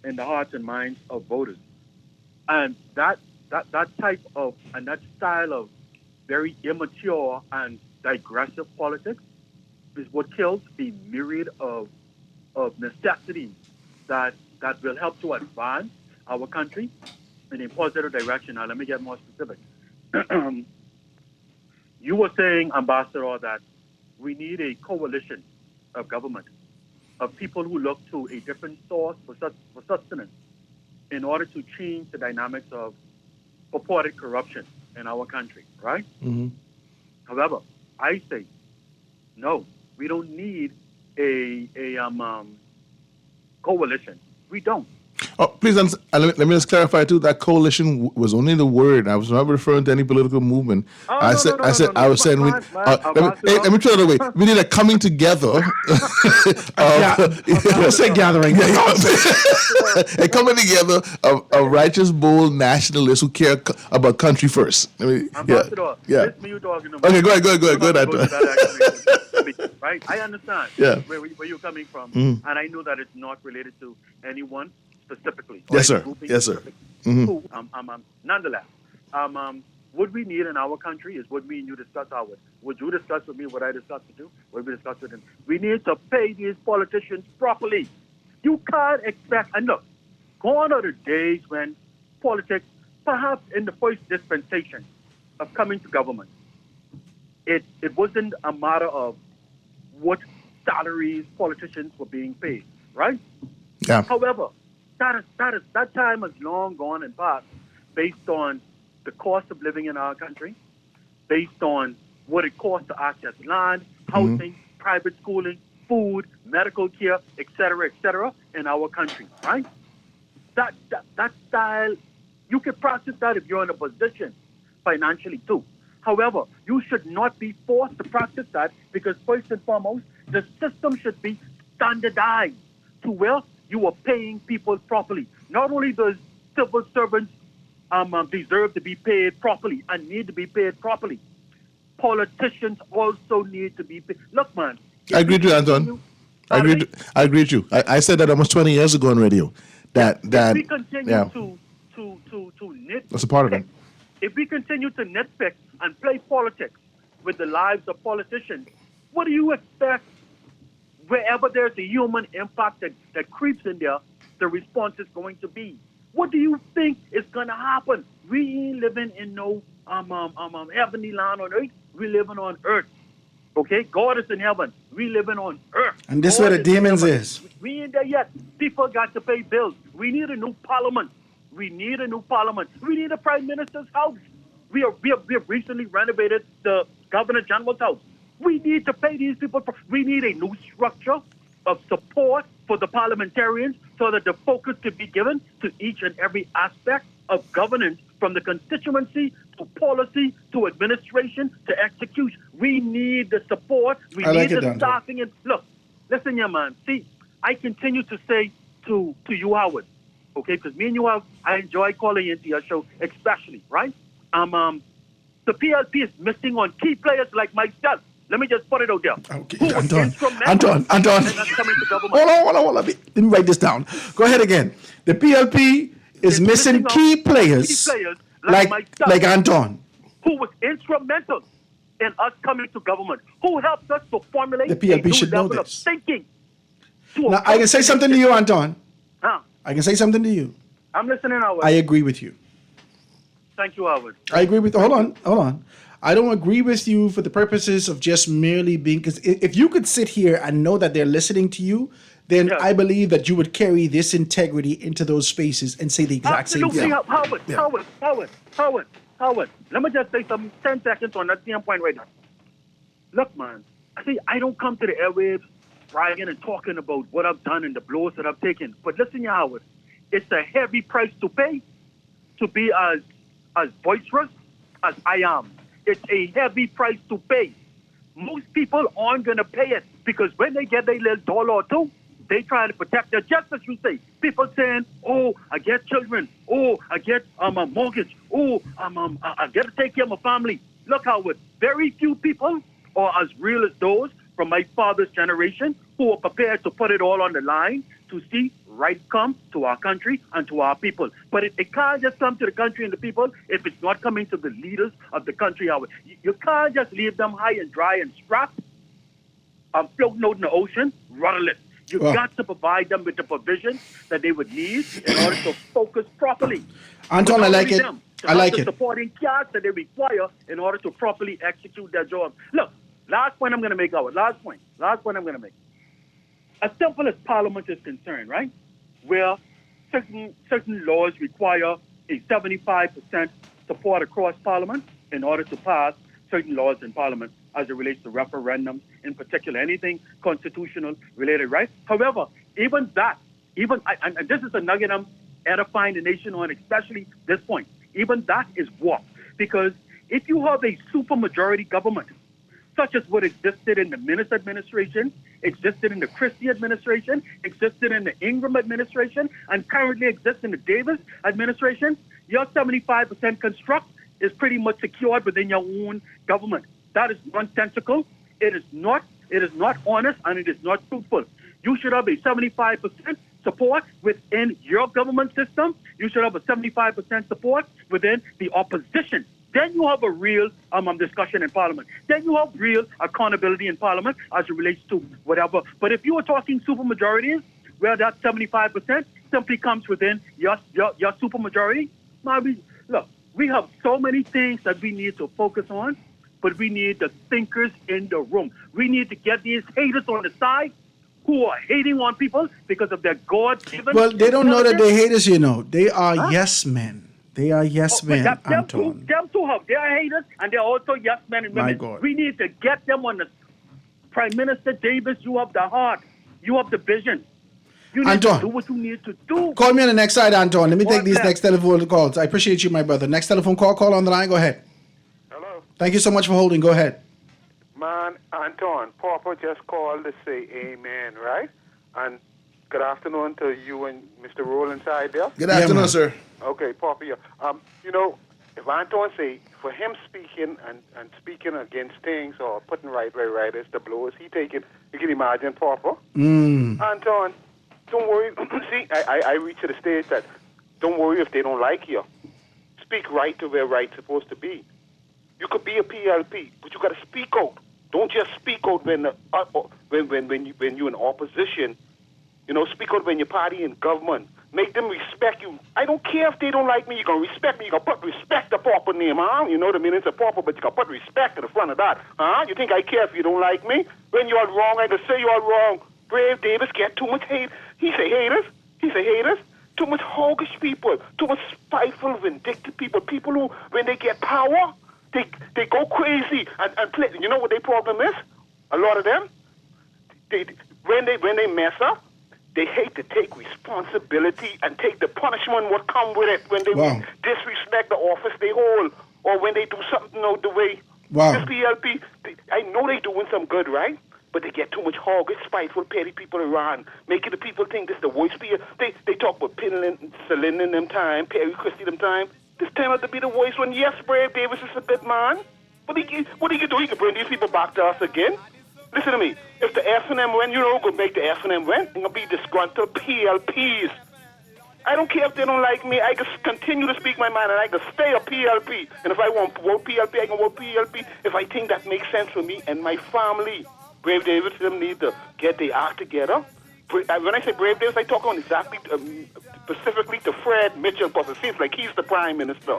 [SPEAKER 10] in the hearts and minds of voters. And that type of, and that style of very immature and digressive politics is what kills the myriad of necessities that will help to advance our country in a positive direction. Now, let me get more specific. You were saying, Ambassador, that we need a coalition of government, of people who look to a different source for sustenance in order to change the dynamics of purported corruption in our country, right?
[SPEAKER 6] Mm-hmm.
[SPEAKER 10] However, I say, no, we don't need a coalition. We don't.
[SPEAKER 6] Oh, please, let me just clarify too. That coalition was only the word. I was not referring to any political movement. I was saying let me try it away. We need a coming together.
[SPEAKER 5] Don't say gathering.
[SPEAKER 6] A coming together of righteous, bold nationalists who care about country first.
[SPEAKER 10] Ambassador, it's me you talking about.
[SPEAKER 6] Okay, go ahead.
[SPEAKER 10] Right, I understand where you're coming from, and I know that it's not related to anyone specifically.
[SPEAKER 6] Yes, sir. Mm-hmm.
[SPEAKER 10] Nonetheless, what we need in our country is what me and you discuss. Would you discuss with me what I discuss with you? What we discuss with them? We need to pay these politicians properly. You can't expect, and look, gone are the days when politics, perhaps in the first dispensation of coming to government, it wasn't a matter of what salaries politicians were being paid, right?
[SPEAKER 6] Yeah.
[SPEAKER 10] However, that time has long gone and passed based on the cost of living in our country, based on what it costs to access land, housing, private schooling, food, medical care, et cetera, in our country, right? That style, you can practice that if you're in a position financially too. However, you should not be forced to practice that because first and foremost, the system should be standardized to where you are paying people properly. Not only does civil servants deserve to be paid properly and need to be paid properly, politicians also need to be paid. Look, man.
[SPEAKER 6] I agree with you, Anton. I agree with you. I said that almost 20 years ago on radio. If we continue
[SPEAKER 10] nitpick.
[SPEAKER 6] That's a part of it.
[SPEAKER 10] If we continue to nitpick and play politics with the lives of politicians, what do you expect? Wherever there's a human impact that creeps in there, the response is going to be. What do you think is going to happen? We ain't living in no heavenly land on earth. We living on earth. Okay? God is in heaven. We living on earth.
[SPEAKER 5] And this is
[SPEAKER 10] God
[SPEAKER 5] where the demons
[SPEAKER 10] in heaven.
[SPEAKER 5] is.
[SPEAKER 10] We ain't there yet. People got to pay bills. We need a new parliament. We need a new parliament. We need a prime minister's house. We have recently renovated the governor general's house. We need to pay these people. We need a new structure of support for the parliamentarians so that the focus can be given to each and every aspect of governance, from the constituency to policy to administration to execution. We need the support. We need the staffing. And look, listen here, man. See, I continue to say to you, Howard, okay, because me and you, I enjoy calling into your show, especially, right? The PLP is missing on key players like myself. Let me just put it out there.
[SPEAKER 5] Okay, Anton. Hold on. Let me write this down. Go ahead again. The PLP is missing key players like Anton,
[SPEAKER 10] who was instrumental in us coming to government, who helped us to formulate
[SPEAKER 5] the PLP
[SPEAKER 10] a new
[SPEAKER 5] should know
[SPEAKER 10] level
[SPEAKER 5] this.
[SPEAKER 10] of thinking.
[SPEAKER 5] Now, I can say something to you, Anton.
[SPEAKER 10] Huh?
[SPEAKER 5] I can say something to you.
[SPEAKER 10] I'm listening, Howard.
[SPEAKER 5] I agree with you.
[SPEAKER 10] Thank you, Howard.
[SPEAKER 5] I agree with. Hold on. I don't agree with you for the purposes of just merely being. Because if you could sit here and know that they're listening to you, then I believe that you would carry this integrity into those spaces and say the exact same thing.
[SPEAKER 10] Howard. Let me just say some 10 seconds on that same point right now. Look, man. I don't come to the airwaves bragging and talking about what I've done and the blows that I've taken. But listen, Howard, it's a heavy price to pay to be as boisterous as I am. It's a heavy price to pay. Most people aren't going to pay it because when they get their little dollar or two, they try to protect their, just as you say. People saying, oh, I get children. Oh, I get a mortgage. Oh, I get to take care of my family. Look, Howard, very few people are as real as those from my father's generation who are prepared to put it all on the line to see right come to our country and to our people. But it can't just come to the country and the people if it's not coming to the leaders of the country. You can't just leave them high and dry and strapped, floating out in the ocean, rudderless. You've got to provide them with the provision that they would need in order to focus properly.
[SPEAKER 5] Anton, I like it. I like it.
[SPEAKER 10] The supporting cast that they require in order to properly execute their job. Look, last point I'm going to make, Howard. Last point I'm going to make. As simple as Parliament is concerned, right? Where certain laws require a 75% support across Parliament in order to pass certain laws in Parliament as it relates to referendums, in particular, anything constitutional related, right? However, even that, and this is a nugget I'm edifying the nation on, especially this point, even that is warped. Because if you have a supermajority government, such as what existed in the Minnis administration, existed in the Christie administration, existed in the Ingram administration, and currently exists in the Davis administration, your 75% construct is pretty much secured within your own government. That is nonsensical. It is not honest, and it is not truthful. You should have a 75% support within your government system. You should have a 75% support within the opposition. Then you have a real discussion in Parliament. Then you have real accountability in Parliament as it relates to whatever. But if you are talking supermajorities, where that 75% simply comes within your supermajority, we have so many things that we need to focus on, but we need the thinkers in the room. We need to get these haters on the side who are hating on people because of their God-given...
[SPEAKER 5] Well, they don't know that they're haters, you know. They are yes men. They are yes men, Anton.
[SPEAKER 10] Them too have. They are haters, and they're also yes men and women.
[SPEAKER 5] My God.
[SPEAKER 10] We need to get them on the... Prime Minister Davis, you have the heart. You have the vision. You need to do what you need to do.
[SPEAKER 5] Call me on the next side, Anton. Let me take these next telephone calls. I appreciate you, my brother. Next telephone call on the line. Go ahead.
[SPEAKER 11] Hello.
[SPEAKER 5] Thank you so much for holding. Go ahead.
[SPEAKER 11] Man, Anton, Papa just called to say amen, right? And good afternoon to you and Mr. Roland side there.
[SPEAKER 6] Good afternoon, sir.
[SPEAKER 11] Okay, Papa. You know, if Anton say, for him speaking and speaking against things or putting right as the blows he taking, you can imagine, Papa. Anton, don't worry. See, I reach to the stage that Don't worry if they don't like you. Speak right to where right's supposed to be. You could be a PLP, but you got to speak out. Don't just speak out when you're in opposition. You know, speak out when your party in government. Make them respect you. I don't care if they don't like me. You're going to respect me. You're going to put respect the pauper name, huh? You know what I mean? It's a pauper, but you got to put respect to the front of that, huh? You think I care if you don't like me? When you're wrong, I can say you're wrong. Brave Davis get too much hate. He say haters. Too much hawkish people. Too much spiteful, vindictive people. People who, when they get power, they go crazy and play. You know what their problem is? A lot of them, when they mess up, they hate to take responsibility and take the punishment what come with it when they disrespect the office they hold or when they do something the way. This PLP, I know they doing some good, right? But they get too much hoggish, spiteful, petty people around, making the people think this is the worst PLP. They talk about Celine in them time, Perry Christie them time. This turned out to be the worst one. Yes, Brave Davis is a good man. What he can do? He can bring these people back to us again. Listen to me. If the F&M win, going to make the F&M win. They're going to be disgruntled PLPs. I don't care if they don't like me. I can continue to speak my mind, and I can stay a PLP. And if I want to vote PLP, I can vote PLP if I think that makes sense for me and my family. Brave Davis them need to get their act together. When I say Brave Davis, I talk on exactly, specifically to Fred Mitchell, because it seems like he's the prime minister.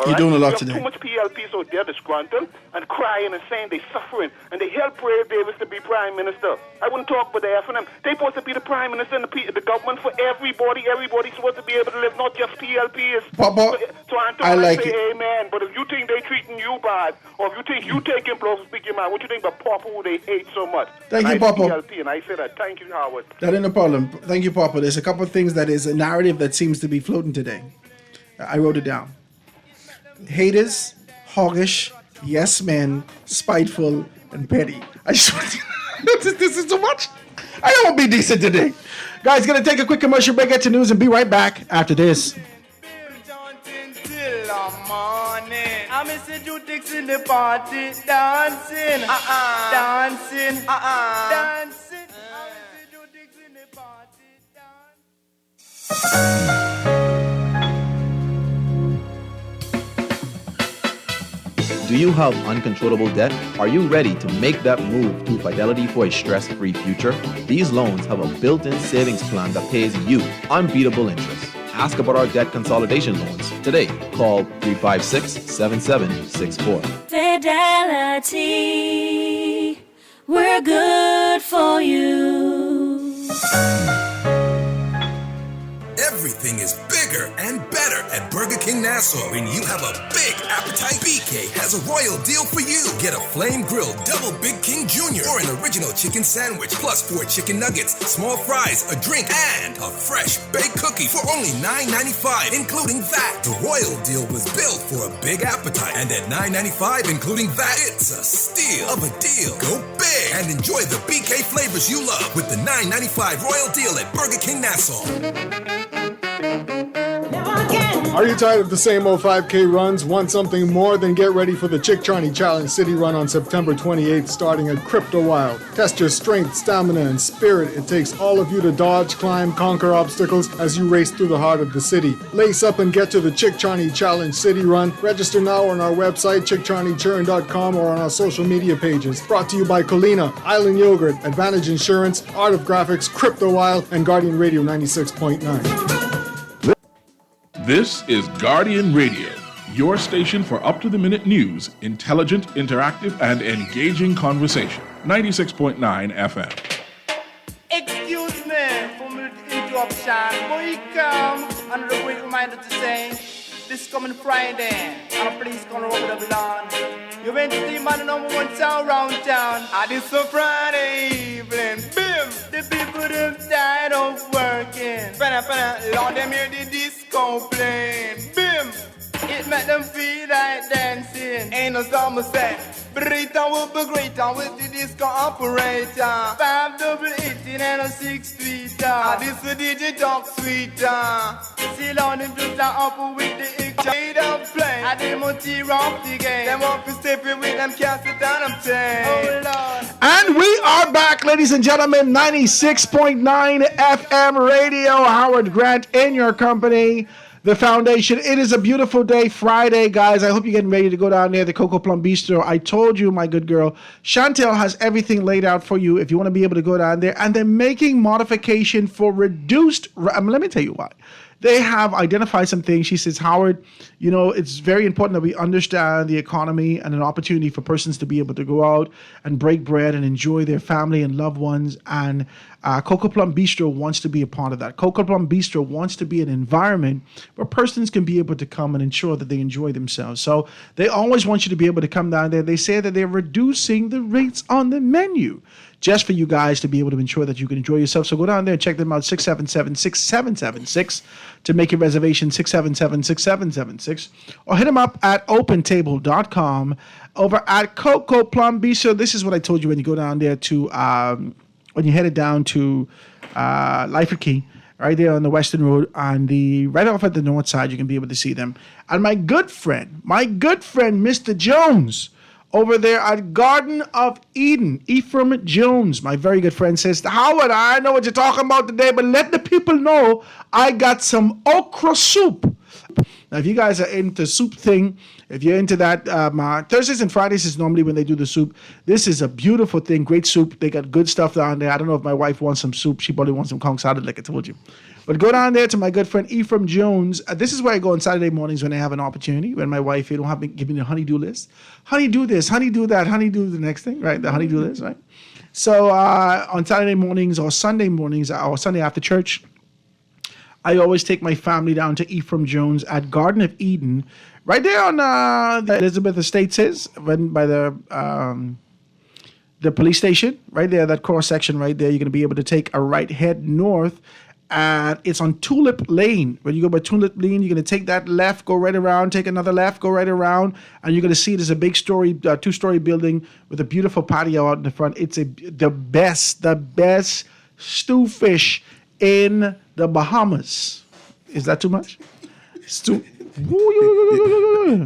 [SPEAKER 5] You're doing a lot today.
[SPEAKER 11] Too much PLPs out there disgruntled and crying and saying they're suffering, and they help Brave Davis to be prime minister. I wouldn't talk about the F&M. They're supposed to be the prime minister and the government for everybody. Everybody's supposed to be able to live, not just PLPs.
[SPEAKER 5] Papa,
[SPEAKER 11] so
[SPEAKER 5] I like
[SPEAKER 11] say
[SPEAKER 5] it.
[SPEAKER 11] Amen. But if you think they're treating you bad, or if you think you taking blows to speak your mind, what you think about Papa who they hate so much?
[SPEAKER 5] Thank you, Papa.
[SPEAKER 11] PLP, and I say that. Thank you, Howard.
[SPEAKER 5] That ain't a problem. Thank you, Papa. There's a couple of things that is a narrative that seems to be floating today. I wrote it down. Haters, hoggish, yes men, spiteful, and petty. I just this is too much. I don't want to be decent today. Guys, gonna take a quick commercial break, get to news, and be right back after this.
[SPEAKER 3] I'm Mr. Jutix in the party, dancing, dancing, dancing. I'm Mr. Jutix in the party, dancing.
[SPEAKER 12] Do you have uncontrollable debt? Are you ready to make that move to Fidelity for a stress-free future? These loans have a built-in savings plan that pays you unbeatable interest. Ask about our debt consolidation loans today. Call 356-7764.
[SPEAKER 13] Fidelity, we're good for you.
[SPEAKER 9] Everything is bigger and better at Burger King Nassau. When you have a big appetite, BK has a royal deal for you. Get a flame grilled double Big King Jr. or an original chicken sandwich plus 4 chicken nuggets, small fries, a drink, and a fresh baked cookie for only $9.95, including that. The royal deal was built for a big appetite, and at $9.95, including that, it's a steal of a deal. Go big and enjoy the BK flavors you love with the $9.95 royal deal at Burger King Nassau.
[SPEAKER 14] Are you tired of the same old 5K runs? Want something more? Then get ready for the Chick Charney Challenge City Run on September 28th, starting at Crypto Wild. Test your strength, stamina, and spirit. It takes all of you to dodge, climb, conquer obstacles as you race through the heart of the city. Lace up and get to the Chick Charney Challenge City Run. Register now on our website, chickcharneychurn.com, or on our social media pages. Brought to you by Colina, Island Yogurt, Advantage Insurance, Art of Graphics, Crypto Wild, and Guardian Radio 96.9.
[SPEAKER 1] This is Guardian Radio, your station for up-to-the-minute news, intelligent, interactive, and engaging conversation. 96.9 FM.
[SPEAKER 3] Excuse me for the interruption. Boy, come. Another quick reminder to say, this coming Friday, and please come over the Babylon. You went to the man #1 town round town. And it's a Friday evening. Bim! The people them tired of working. Lord, them hear the disco playing. Bim! It make them feel like dancing. Ain't no summer say. Brita will be greater with the disco operator. 5-double-18 and a 6-tweeter. This is DJ Talk Sweeter. See on them just up with the made up play. I did more tear off the game. Them up and stepping with them cast it down them chain. Oh Lord.
[SPEAKER 5] And we are back, ladies and gentlemen. 96.9 FM radio. Howard Grant in your company. the foundation. It is a beautiful day, Friday, guys. I hope you're getting ready to go down there, the Coco Plum Bistro. I told you, my good girl, Chantel has everything laid out for you if you want to be able to go down there. And they're making modification for reduced. Let me tell you why. They have identified some things. She says, Howard, you know, it's very important that we understand the economy and an opportunity for persons to be able to go out and break bread and enjoy their family and loved ones. And Coco Plum Bistro wants to be a part of that. Coco Plum Bistro wants to be an environment where persons can be able to come and ensure that they enjoy themselves. So they always want you to be able to come down there. They say that they're reducing the rates on the menu just for you guys to be able to ensure that you can enjoy yourself. So go down there and check them out, 677-6776 to make your reservation, 677-6776. Or hit them up at opentable.com over at Coco Plum Bistro. This is what I told you when you go down there to, when you headed down to Lyford Key, right there on the Western Road, right off at the north side, you can be able to see them. And my good friend, Mr. Jones, over there at Garden of Eden, Ephraim Jones, my very good friend, says, Howard, I know what you're talking about today, but let the people know I got some okra soup. Now, if you guys are into soup thing, if you're into that, Thursdays and Fridays is normally when they do the soup. This is a beautiful thing, great soup. They got good stuff down there. I don't know if my wife wants some soup. She probably wants some conch salad, like I told you. But go down there to my good friend Ephraim Jones. This is where I go on Saturday mornings when I have an opportunity, when my wife, you don't have me give me the honey-do list. Honey, do this, honey, do that, honey, do the next thing, right? The honey-do list, right? So on Saturday mornings or Sunday mornings or Sunday after church, I always take my family down to Ephraim Jones at Garden of Eden, right there on the Elizabeth Estates by the police station, right there, that cross section right there. You're going to be able to take a right, head north, and it's on Tulip Lane. When you go by Tulip Lane, you're going to take that left, go right around, take another left, go right around, and you're going to see there's a big two-story building with a beautiful patio out in the front. It's the best stew fish in the Bahamas. Is that too much?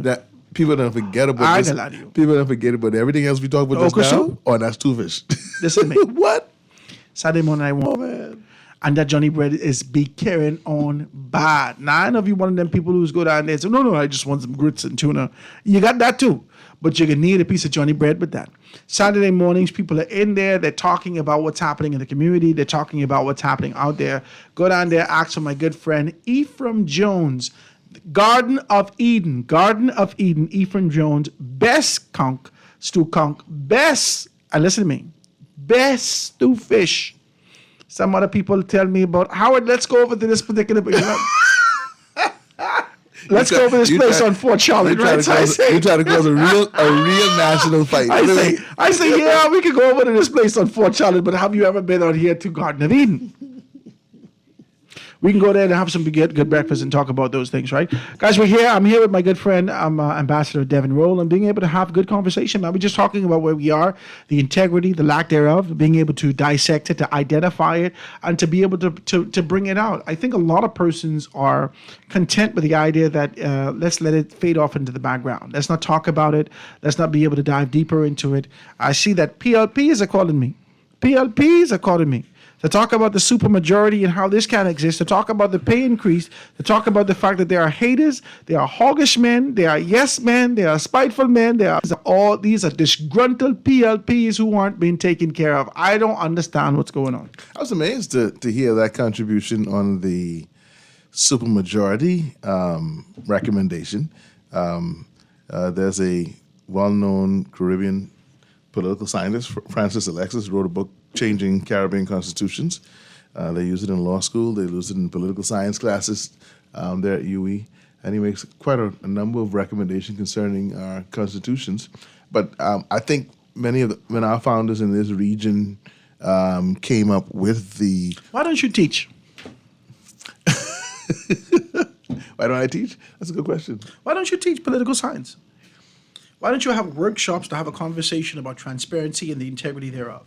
[SPEAKER 6] That people don't forget about this. People don't forget about everything else we talk about just now.
[SPEAKER 5] Soup?
[SPEAKER 6] Oh, that's two fish.
[SPEAKER 5] Listen to me.
[SPEAKER 6] What?
[SPEAKER 5] Saturday morning I want. Oh, man. And that Johnny bread is be carrying on bad. Now, I know if you're one of them people who's go down there and say, no, I just want some grits and tuna. You got that too. But you're going to need a piece of Johnny bread with that. Saturday mornings, people are in there. They're talking about what's happening in the community. They're talking about what's happening out there. Go down there, ask for my good friend, Ephraim Jones. Garden of Eden, Ephraim Jones. Best stew conch. Best, and listen to me, best stew fish. Some other people tell me about, Howard, let's go over to this particular place. Let's go over this place on Fort Charlotte, right?
[SPEAKER 6] You try to cause a real national fight.
[SPEAKER 5] I say, yeah, we could go over to this place on Fort Charlotte, but have you ever been out here to Garden of Eden? We can go there and have some good breakfast and talk about those things, right? Guys, we're here. I'm here with my good friend, Ambassador Devin Roll, and being able to have good conversation. Now, we're just talking about where we are, the integrity, the lack thereof, being able to dissect it, to identify it, and to be able to bring it out. I think a lot of persons are content with the idea that let's let it fade off into the background. Let's not talk about it. Let's not be able to dive deeper into it. I see that PLPs are calling me. To talk about the supermajority and how this can exist, to talk about the pay increase, to talk about the fact that there are haters, there are hoggish men, there are yes men, there are spiteful men, these are disgruntled PLPs who aren't being taken care of. I don't understand what's going on.
[SPEAKER 6] I was amazed to hear that contribution on the supermajority recommendation. There's a well-known Caribbean political scientist, Francis Alexis, wrote a book, Changing Caribbean Constitutions. They use it in law school. They use it in political science classes there at UE. And he makes quite a number of recommendations concerning our constitutions. But I think when our founders in this region came up with the...
[SPEAKER 5] Why don't you teach?
[SPEAKER 6] Why don't I teach? That's a good question.
[SPEAKER 5] Why don't you teach political science? Why don't you have workshops to have a conversation about transparency and the integrity thereof?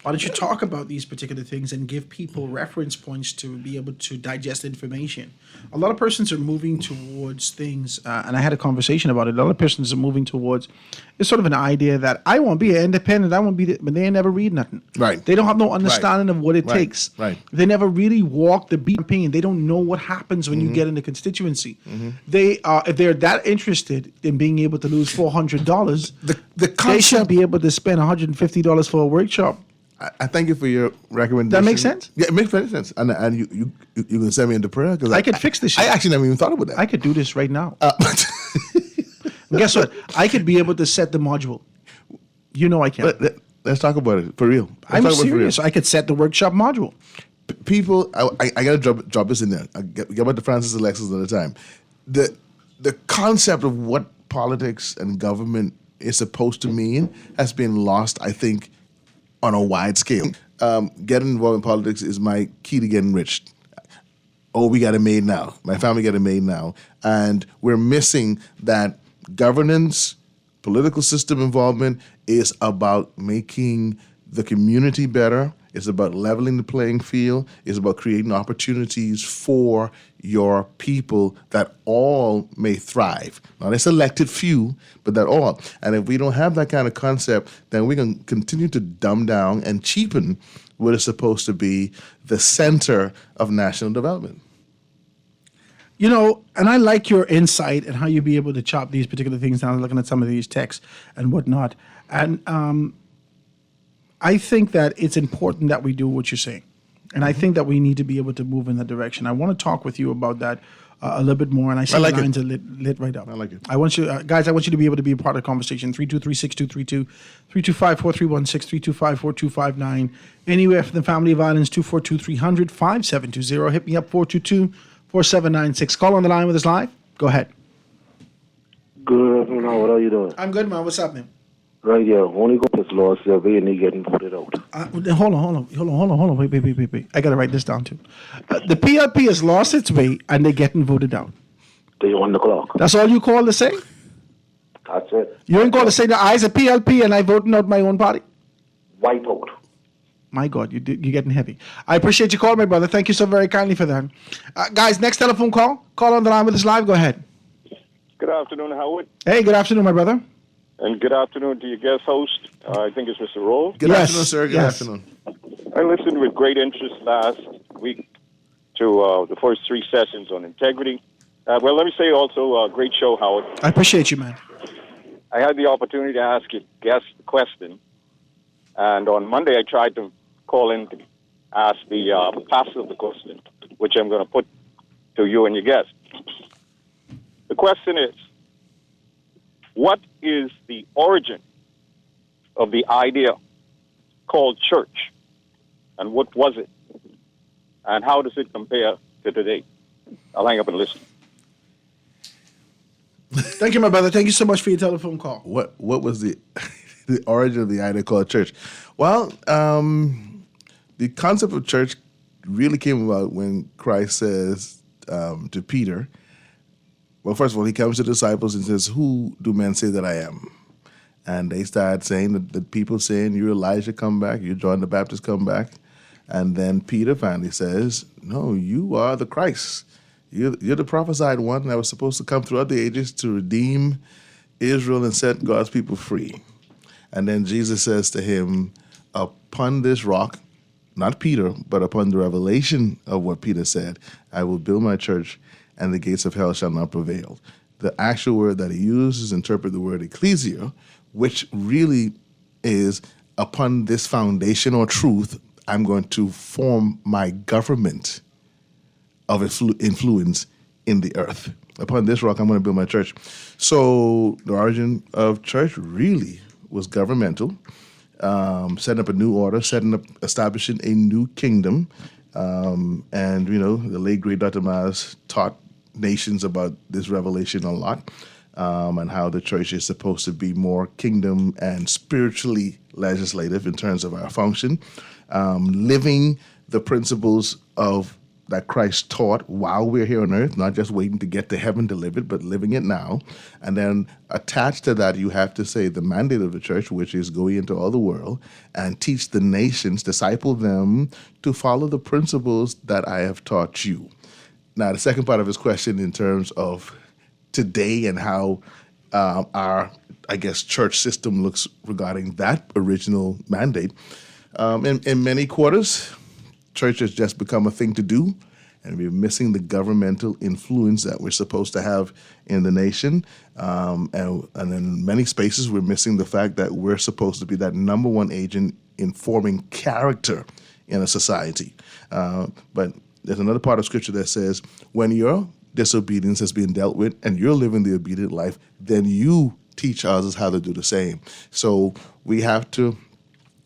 [SPEAKER 5] Why don't you talk about these particular things and give people reference points to be able to digest information? A lot of persons are moving towards things, and I had a conversation about it. A lot of persons are moving towards it's sort of an idea that I won't be independent, I won't be, but they ain't never read nothing.
[SPEAKER 6] Right.
[SPEAKER 5] They don't have no understanding of what it
[SPEAKER 6] Right.
[SPEAKER 5] takes.
[SPEAKER 6] Right.
[SPEAKER 5] They never really walk the beat campaign. They don't know what happens when you get in the constituency. They if they're that interested in being able to lose $400, they should be able to spend $150 for a workshop.
[SPEAKER 6] I thank you for your recommendation.
[SPEAKER 5] That makes sense?
[SPEAKER 6] Yeah, it makes very sense. And you can send me into prayer because
[SPEAKER 5] I could fix this shit.
[SPEAKER 6] I actually never even thought about that.
[SPEAKER 5] I could do this right now. Guess what? I could be able to set the module. You know I can.
[SPEAKER 6] Let's talk about it for real.
[SPEAKER 5] I'm serious. I could set the workshop module.
[SPEAKER 6] People, I got to drop this in there. I get about the Francis Alexis another time. The concept of what politics and government is supposed to mean has been lost, I think, on a wide scale. Getting involved in politics is my key to getting rich. Oh, we got it made now. My family got it made now. And we're missing that governance, political system involvement is about making the community better. It's about leveling the playing field. It's about creating opportunities for your people that all may thrive. Not a selected few, but that all. And if we don't have that kind of concept, then we can continue to dumb down and cheapen what is supposed to be the center of national development.
[SPEAKER 5] You know, and I like your insight and how you be able to chop these particular things down, looking at some of these texts and whatnot. And I think that it's important that we do what you're saying. And I think that we need to be able to move in that direction. I want to talk with you about that a little bit more. And I see
[SPEAKER 6] like
[SPEAKER 5] the lines are lit right up.
[SPEAKER 6] I like it.
[SPEAKER 5] I want you, guys, I want you to be able to be a part of the conversation. 323-6232, 325-4316, 325-4259. Anywhere from the family of violence, 242-300, 5720. Hit me up, 422-4796. Call on the line with us live. Go ahead.
[SPEAKER 15] Good afternoon. What are you doing?
[SPEAKER 5] I'm good, man. What's up, man?
[SPEAKER 15] Right here. Only go to law survey and they getting put it out.
[SPEAKER 5] Hold on. Wait. I got to write this down too. The PLP has lost its way and they're getting voted down.
[SPEAKER 15] They on the clock.
[SPEAKER 5] That's all you call to say?
[SPEAKER 15] That's it.
[SPEAKER 5] You ain't call to say that I's a PLP and I voting out my own party?
[SPEAKER 15] Wipe out.
[SPEAKER 5] My God, you're getting heavy. I appreciate your call, my brother. Thank you so very kindly for that. Guys, next telephone call. Call on the line with us live. Go ahead.
[SPEAKER 16] Good afternoon, Howard.
[SPEAKER 5] Hey, good afternoon, my brother.
[SPEAKER 16] And good afternoon to your guest host. I think it's Mr. Roll.
[SPEAKER 6] Good afternoon, sir. Good afternoon.
[SPEAKER 16] I listened with great interest last week to the first three sessions on integrity. Well, let me say also, great show, Howard.
[SPEAKER 5] I appreciate you, man.
[SPEAKER 16] I had the opportunity to ask your guest a question. And on Monday, I tried to call in to ask the pastor the question, which I'm going to put to you and your guest. The question is, what is the origin of the idea called church? And what was it? And how does it compare to today? I'll hang up and listen.
[SPEAKER 5] Thank you, my brother. Thank you so much for your telephone call.
[SPEAKER 6] What was the origin of the idea called church? Well, the concept of church really came about when Christ says to Peter, well, first of all, he comes to the disciples and says, who do men say that I am? And they start saying that the people saying, you're Elijah, come back. You're John the Baptist, come back. And then Peter finally says, no, you are the Christ. You're the prophesied one that was supposed to come throughout the ages to redeem Israel and set God's people free. And then Jesus says to him, upon this rock, not Peter, but upon the revelation of what Peter said, I will build my church and the gates of hell shall not prevail. The actual word that he uses interpret the word ecclesia, which really is upon this foundation or truth, I'm going to form my government of influence in the earth. Upon this rock, I'm going to build my church. So the origin of church really was governmental, setting up a new order, establishing a new kingdom. And, the late, great Dr. Miles taught nations about this revelation a lot, and how the church is supposed to be more kingdom and spiritually legislative in terms of our function, living the principles of that Christ taught while we're here on earth, not just waiting to get to heaven to live it, but living it now. And then attached to that, you have to say the mandate of the church, which is go into all the world and teach the nations, disciple them to follow the principles that I have taught you. Now, the second part of his question in terms of today and how our, I guess, church system looks regarding that original mandate. In many quarters, church has just become a thing to do, and we're missing the governmental influence that we're supposed to have in the nation. And in many spaces, we're missing the fact that we're supposed to be that number one agent in forming character in a society. But there's another part of Scripture that says, when your disobedience has been dealt with and you're living the obedient life, then you teach others how to do the same. So we have to,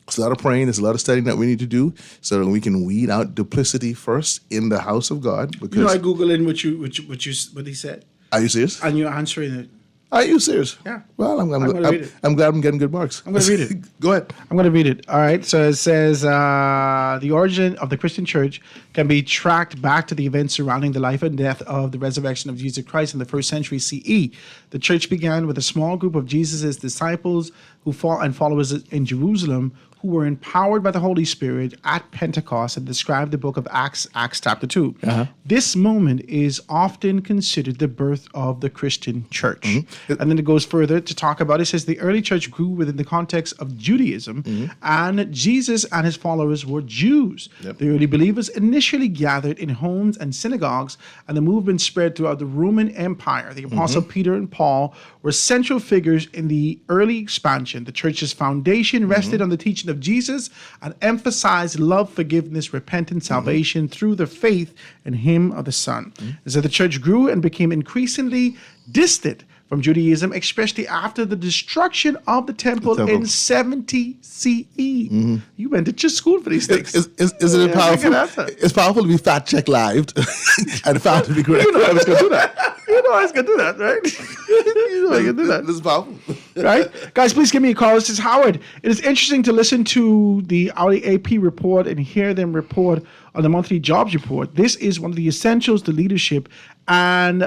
[SPEAKER 6] it's a lot of praying, there's a lot of studying that we need to do so that we can weed out duplicity first in the house of God. Because
[SPEAKER 5] I Google in what he said.
[SPEAKER 6] Are you serious?
[SPEAKER 5] And you're answering it.
[SPEAKER 6] Are you serious?
[SPEAKER 5] Yeah.
[SPEAKER 6] Well, I'm
[SPEAKER 5] gonna read it.
[SPEAKER 6] I'm glad I'm getting good marks.
[SPEAKER 5] I'm going to read it.
[SPEAKER 6] Go ahead.
[SPEAKER 5] I'm going to read it. All right. So it says the origin of the Christian church can be tracked back to the events surrounding the life and death of the resurrection of Jesus Christ in the 1st century CE. The church began with a small group of Jesus' disciples and followers in Jerusalem who were empowered by the Holy Spirit at Pentecost and described the book of Acts chapter 2.
[SPEAKER 6] Uh-huh.
[SPEAKER 5] This moment is often considered the birth of the Christian church.
[SPEAKER 6] Mm-hmm.
[SPEAKER 5] And then it goes further to talk about, it says the early church grew within the context of Judaism, and Jesus and his followers were Jews.
[SPEAKER 6] Yep.
[SPEAKER 5] The early believers initially gathered in homes and synagogues, and the movement spread throughout the Roman Empire. The Apostle Peter and Paul were central figures in the early expansion. The church's foundation rested on the teaching of Jesus and emphasized love, forgiveness, repentance, salvation through the faith in him of the Son. And so the church grew and became increasingly distant from Judaism, especially after the destruction of the temple in 70 CE. You went to just school for these things.
[SPEAKER 6] Isn't it powerful? It's powerful to be fact check live and found to be correct.
[SPEAKER 5] You know I was going to do that. You know I was going to do that, right? You know I was going to do that.
[SPEAKER 6] This is powerful.
[SPEAKER 5] Right? Guys, please give me a call. This is Howard. It is interesting to listen to the hourly AP report and hear them report on the monthly jobs report. This is one of the essentials to leadership and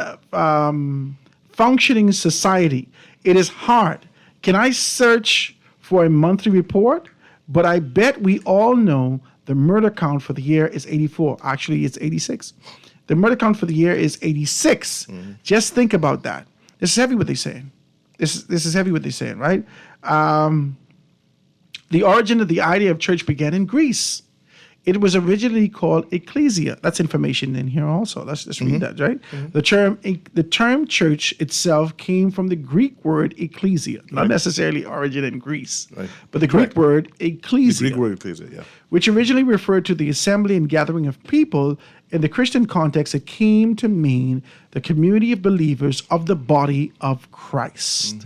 [SPEAKER 5] functioning society. It is hard. Can I search for a monthly report? But I bet we all know the murder count for the year is 84. Actually, it's 86. The murder count for the year is 86. Just think about that. This is heavy what they're saying. This is heavy what they're saying, right? The origin of the idea of church began in Greece. It was originally called ecclesia. That's information in here also. Let's read that, right? The term church itself came from the Greek word ecclesia, not necessarily origin in Greece, but the Greek word ecclesia.
[SPEAKER 6] The Greek word ecclesia, yeah.
[SPEAKER 5] Which originally referred to the assembly and gathering of people. In the Christian context, it came to mean the community of believers of the body of Christ.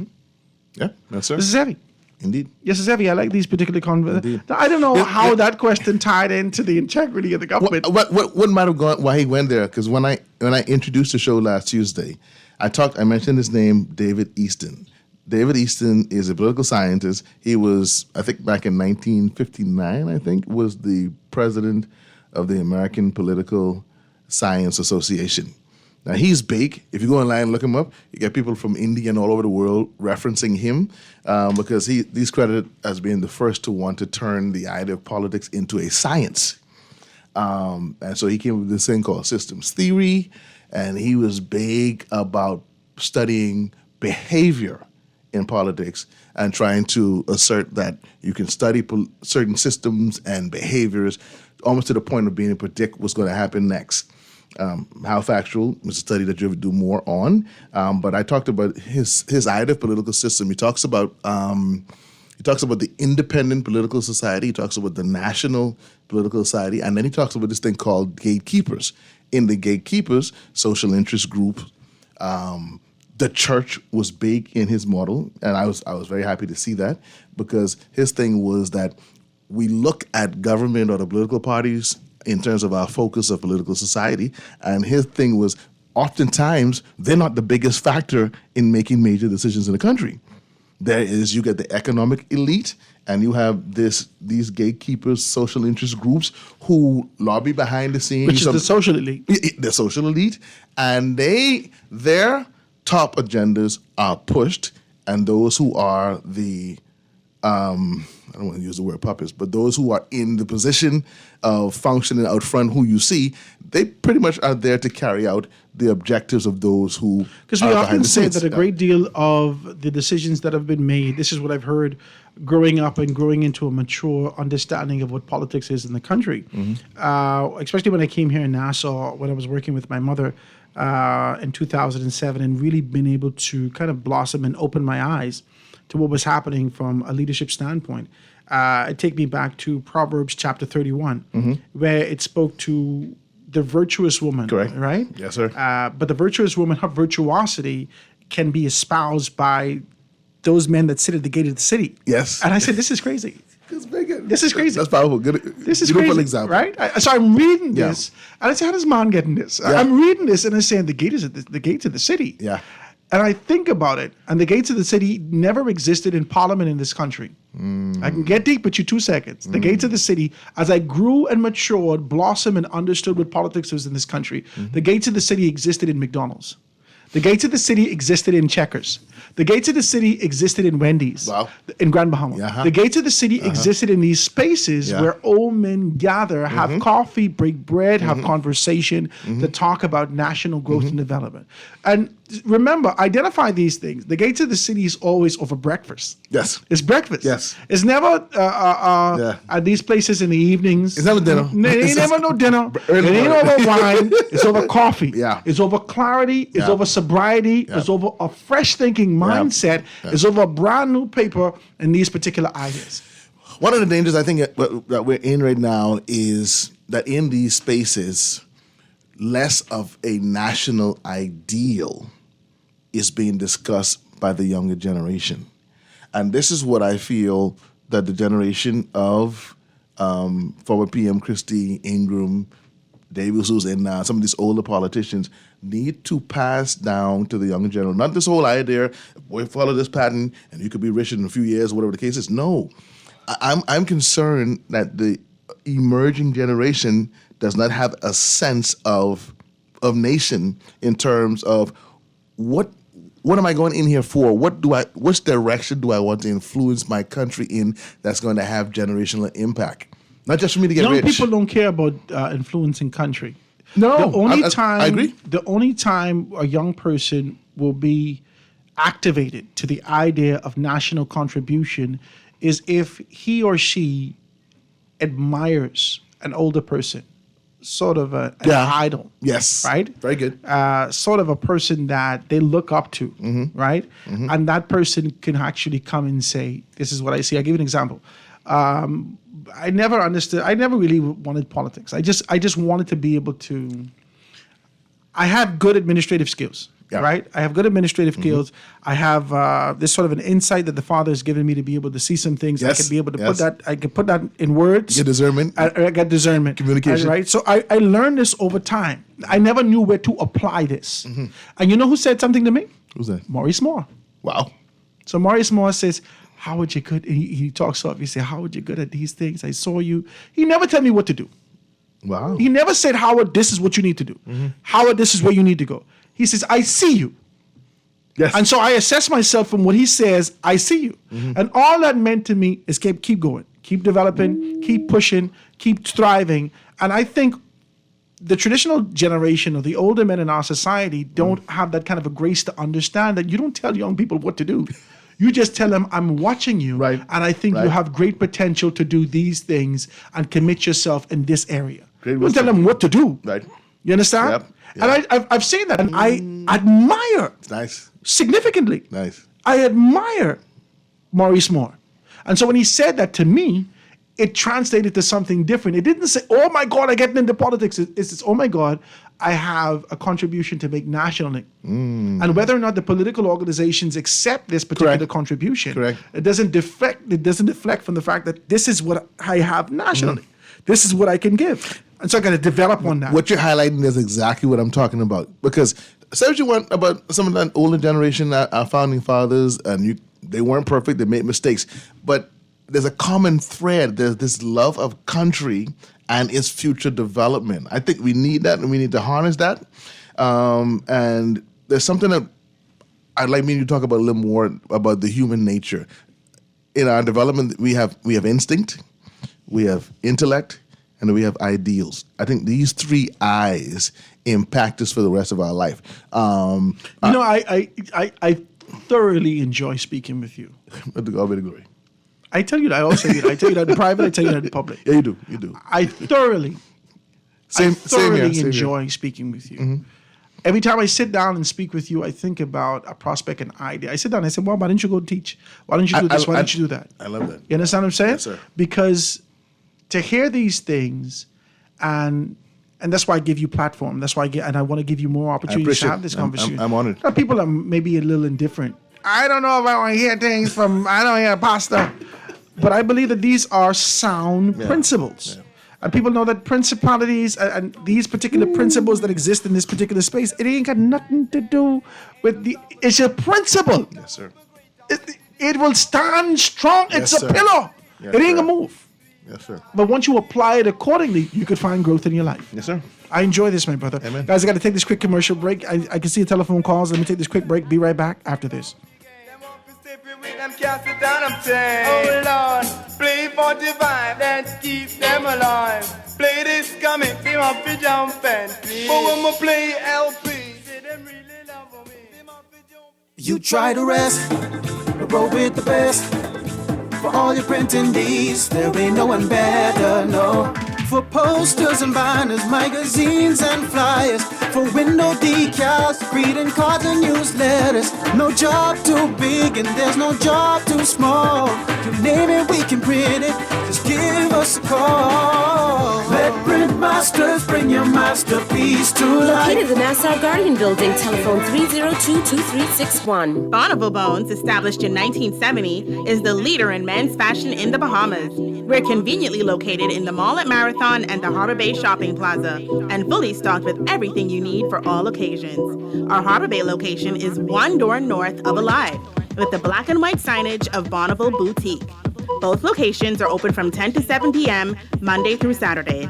[SPEAKER 6] Yeah, that's it.
[SPEAKER 5] This is heavy.
[SPEAKER 6] Indeed.
[SPEAKER 5] Yes, it's heavy. I like these particular conversations. I don't know how that question tied into the integrity of the government.
[SPEAKER 6] What might have gone why he went there? Because when I introduced the show last Tuesday, I mentioned his name, David Easton. David Easton is a political scientist. He was, I think, back in 1959, I think, was the president of the American Political Science Association. Now, he's big. If you go online and look him up, you get people from India and all over the world referencing him because he's credited as being the first to want to turn the idea of politics into a science. And so he came up with this thing called systems theory, and he was big about studying behavior in politics and trying to assert that you can study certain systems and behaviors almost to the point of being able to predict what's going to happen next. How factual is a study that you have to do more on. But I talked about his idea of political system. He talks about the independent political society. He talks about the national political society. And then he talks about this thing called gatekeepers. In the gatekeepers, social interest groups, the church was big in his model. And I was very happy to see that because his thing was that we look at government or the political parties in terms of our focus of political society. And his thing was oftentimes they're not the biggest factor in making major decisions in the country. There is, you get the economic elite, and you have these gatekeepers, social interest groups who lobby behind the scenes.
[SPEAKER 5] Which is the social elite.
[SPEAKER 6] The social elite, and their top agendas are pushed, and those who are the I don't want to use the word puppets, but those who are in the position of functioning out front, who you see, they pretty much are there to carry out the objectives of those who
[SPEAKER 5] Because
[SPEAKER 6] are
[SPEAKER 5] we
[SPEAKER 6] behind
[SPEAKER 5] often
[SPEAKER 6] the
[SPEAKER 5] say
[SPEAKER 6] scenes.
[SPEAKER 5] that a great deal of the decisions that have been made, this is what I've heard growing up and growing into a mature understanding of what politics is in the country. Especially when I came here in Nassau, when I was working with my mother in 2007, and really been able to kind of blossom and open my eyes to what was happening from a leadership standpoint. It take me back to Proverbs chapter 31, where it spoke to the virtuous woman.
[SPEAKER 6] Correct.
[SPEAKER 5] Right?
[SPEAKER 6] Yes, sir.
[SPEAKER 5] But the virtuous woman, her virtuosity can be espoused by those men that sit at the gate of the city.
[SPEAKER 6] Yes.
[SPEAKER 5] And I said, this is crazy. This is crazy.
[SPEAKER 6] That's powerful. Good.
[SPEAKER 5] This is
[SPEAKER 6] beautiful
[SPEAKER 5] crazy,
[SPEAKER 6] example.
[SPEAKER 5] right? So I'm reading this, and I say, how does man get in this?
[SPEAKER 6] Yeah.
[SPEAKER 5] I'm reading this, and I'm saying the gates of the city.
[SPEAKER 6] Yeah.
[SPEAKER 5] And I think about it, and the gates of the city never existed in Parliament in this country. I can get deep with you 2 seconds. The gates of the city, as I grew and matured, blossomed and understood what politics was in this country, the gates of the city existed in McDonald's. The gates of the city existed in Checkers. The gates of the city existed in Wendy's, in Grand Bahama. The gates of the city existed in these spaces where old men gather, have coffee, break bread, have conversation to talk about national growth and development. And remember, identify these things. The gates of the city is always over breakfast.
[SPEAKER 6] Yes.
[SPEAKER 5] It's breakfast.
[SPEAKER 6] Yes.
[SPEAKER 5] It's never at these places in the evenings.
[SPEAKER 6] It's never dinner.
[SPEAKER 5] It ain't never no dinner. It ain't over wine. It's over coffee. Yeah. It's over clarity. It's over sobriety. It's over a fresh thinking mindset. It's over a brand new paper and these particular ideas.
[SPEAKER 6] One of the dangers I think that we're in right now is that in these spaces, less of a national ideal is being discussed by the younger generation. And this is what I feel that the generation of former PM Christie, Ingram, Davis, who's in now, some of these older politicians need to pass down to the younger generation. Not this whole idea, boy, follow this pattern and you could be rich in a few years, whatever the case is. No, I'm concerned that the emerging generation does not have a sense of nation in terms of what am I going in here for? Which direction do I want to influence my country in that's going to have generational impact? Not just for me to get
[SPEAKER 5] Young
[SPEAKER 6] rich.
[SPEAKER 5] people don't care about influencing country.
[SPEAKER 6] No,
[SPEAKER 5] the only time
[SPEAKER 6] I agree.
[SPEAKER 5] The only time a young person will be activated to the idea of national contribution is if he or she admires an older person, sort of an idol.
[SPEAKER 6] Yes.
[SPEAKER 5] Right?
[SPEAKER 6] Very good.
[SPEAKER 5] Sort of a person that they look up to, right? And that person can actually come and say, this is what I see. I'll give you an example. I never understood. I never really wanted politics. I just wanted to be able to. I have good administrative skills, right? I have good administrative skills. I have this sort of an insight that the Father has given me to be able to see some things. I can be able to put that. I can put that in words.
[SPEAKER 6] Get discernment.
[SPEAKER 5] I got discernment.
[SPEAKER 6] Communication.
[SPEAKER 5] Right. So I learned this over time. I never knew where to apply this. And you know who said something to me?
[SPEAKER 6] Who's that?
[SPEAKER 5] Maurice Moore.
[SPEAKER 6] Wow.
[SPEAKER 5] So Maurice Moore says, Howard, you're good. And he talks off. He said, Howard, you're good at these things. I saw you. He never tell me what to do.
[SPEAKER 6] Wow.
[SPEAKER 5] He never said, Howard, this is what you need to do. Howard, this is where you need to go. He says, I see you.
[SPEAKER 6] Yes.
[SPEAKER 5] And so I assess myself from what he says, I see you. And all that meant to me is keep going, keep developing, keep pushing, keep thriving. And I think the traditional generation of the older men in our society don't have that kind of a grace to understand that you don't tell young people what to do. You just tell them, I'm watching you, and I think you have great potential to do these things and commit yourself in this area. You don't tell them what to do.
[SPEAKER 6] Right.
[SPEAKER 5] You understand?
[SPEAKER 6] Yep.
[SPEAKER 5] And I've seen that, and I admire significantly.
[SPEAKER 6] Nice.
[SPEAKER 5] I admire Maurice Moore. And so when he said that to me, it translated to something different. It didn't say, oh my God, I get into politics. It's oh my God, I have a contribution to make nationally. And whether or not the political organizations accept this particular contribution, it doesn't deflect from the fact that this is what I have nationally. This is what I can give. And so I got to develop on that.
[SPEAKER 6] What you're highlighting is exactly what I'm talking about. Because say what you want about some of that older generation, our founding fathers, and They weren't perfect. They made mistakes. But there's a common thread. There's this love of country and its future development. I think we need that, and we need to harness that. And there's something that I'd like me to talk about a little more about the human nature. In our development, we have instinct, we have intellect, and we have ideals. I think these 3 I's impact us for the rest of our life.
[SPEAKER 5] I thoroughly enjoy speaking with you.
[SPEAKER 6] But to God be the glory.
[SPEAKER 5] I tell you that. I always say that. I tell you that in private. I tell you that in public.
[SPEAKER 6] Yeah, you do. You do.
[SPEAKER 5] I thoroughly enjoy speaking with you.
[SPEAKER 6] Mm-hmm.
[SPEAKER 5] Every time I sit down and speak with you, I think about a prospect, an idea. I sit down and I say, well, why don't you go teach? Why don't you do this? Why don't you do that?
[SPEAKER 6] I love that.
[SPEAKER 5] You understand what I'm saying?
[SPEAKER 6] Yes, sir.
[SPEAKER 5] Because to hear these things, and that's why I give you platform. That's why I want to give you more opportunities to have this conversation.
[SPEAKER 6] I'm honored.
[SPEAKER 5] Now, people are maybe a little indifferent. I don't know if I want to hear things from, I don't hear a pastor. But I believe that these are sound principles. Yeah. And people know that principalities and these particular principles that exist in this particular space, it ain't got nothing to do with it's a principle.
[SPEAKER 6] Yes, sir.
[SPEAKER 5] It will stand strong.
[SPEAKER 6] Yes,
[SPEAKER 5] it's a
[SPEAKER 6] sir.
[SPEAKER 5] pillar.
[SPEAKER 6] Yes,
[SPEAKER 5] it ain't
[SPEAKER 6] sir.
[SPEAKER 5] gonna move.
[SPEAKER 6] Yes, sir.
[SPEAKER 5] But once you apply it accordingly, you could find growth in your life.
[SPEAKER 6] Yes, sir.
[SPEAKER 5] I enjoy this, my brother.
[SPEAKER 6] Amen.
[SPEAKER 5] Guys, I got to take this quick commercial break. I can see the telephone calls. Let me take this quick break. Be right back after this.
[SPEAKER 3] Oh Lord, play 45, that keeps them alive. Play this comic, they must be jumping. But when we play LP, they them really love me.
[SPEAKER 17] You try to rest, roll with the best. For all your printing needs, there ain't no one better, no. For posters and banners, magazines and flyers. For window decals, greeting cards and newsletters. No job too big and there's no job too small. You name it, we can print it. Just give us a call. Let Print Masters bring your masterpiece to life.
[SPEAKER 18] Located in the Nassau Guardian Building, telephone 302-2361.
[SPEAKER 19] Bonneville Bones, established in 1970, is the leader in men's fashion in the Bahamas. We're conveniently located in the mall at Marathon and the Harbor Bay Shopping Plaza, and fully stocked with everything you need for all occasions. Our Harbor Bay location is one door north of Alive, with the black and white signage of Bonneville Boutique. Both locations are open from 10 to 7 p.m. Monday through Saturday.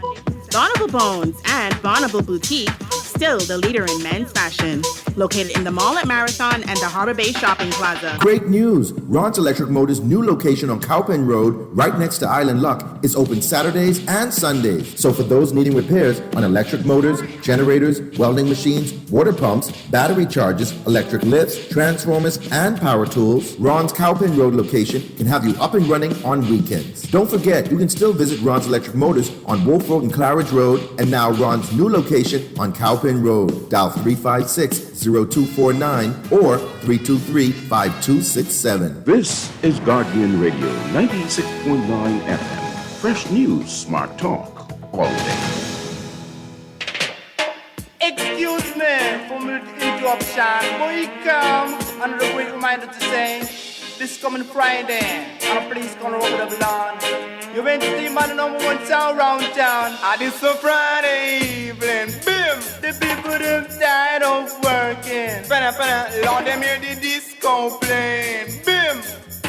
[SPEAKER 19] Bonneville Bones and Bonneville Boutique, still the leader in men's fashion. Located in the mall at Marathon and the Harbor Bay Shopping Plaza.
[SPEAKER 20] Great news! Ron's Electric Motors' new location on Cowpen Road, right next to Island Luck, is open Saturdays and Sundays. So for those needing repairs on electric motors, generators, welding machines, water pumps, battery chargers, electric lifts, transformers, and power tools, Ron's Cowpen Road location can have you up and running on weekends. Don't forget, you can still visit Ron's Electric Motors on Wolf Road and Claridge Road, and now Ron's new location on Cowpen Road. Dial 356-0249 or 323-5267.
[SPEAKER 21] This is Guardian Radio 96.9 FM. Fresh news, smart talk, all day.
[SPEAKER 3] Excuse me for my interruption. Boy, come. Another quick reminder to say, this coming Friday, on a place gonna over the lawn. You went to the man #1 town round town. And it's a Friday evening. Bim! The people them tired of working. Lord, them hear the disco playing. Bim!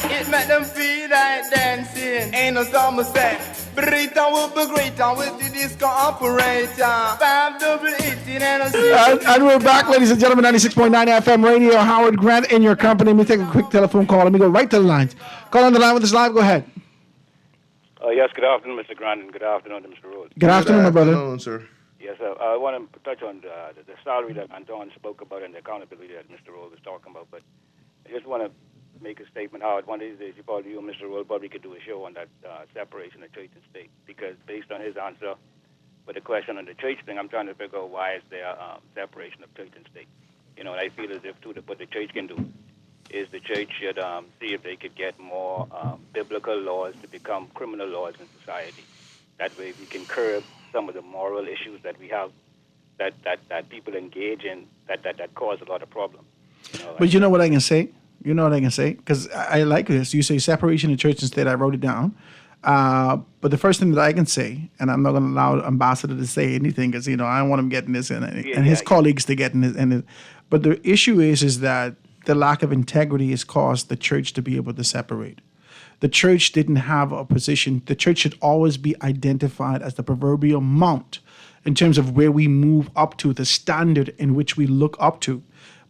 [SPEAKER 3] It make them feel like dancing. Ain't no summer say. Burrito will be greater with the disco operator. 588 and a
[SPEAKER 5] And we're back, ladies and gentlemen, 96.9 FM radio. Howard Grant in your company. Let me take a quick telephone call. Let me go right to the lines. Call on the line with us live. Go ahead.
[SPEAKER 22] Yes, good afternoon, Mr. Grant, and good afternoon to Mr. Rhodes.
[SPEAKER 5] Good afternoon, my brother.
[SPEAKER 6] Good afternoon, sir.
[SPEAKER 22] Yes, sir. I want to touch on the salary that Anton spoke about and the accountability that Mr. Rhodes was talking about, but I just want to make a statement, Howard. One of these days, you and Mr. Rhodes probably could do a show on that separation of church and state, because based on his answer with the question on the church thing, I'm trying to figure out why is there separation of church and state. You know, and I feel as if, too, that what the church can do is the church should see if they could get more biblical laws to become criminal laws in society. That way we can curb some of the moral issues that we have that people engage in that cause a lot of problems. You know,
[SPEAKER 5] But you know what I can say? You know what I can say? Because I like this. You say separation of church and state. I wrote it down. But the first thing that I can say, and I'm not going to allow Ambassador to say anything because, you know, I don't want him getting this and his colleagues to get in this. But the issue is that the lack of integrity has caused the church to be able to separate. The church didn't have a position. The church should always be identified as the proverbial mount in terms of where we move up to, the standard in which we look up to.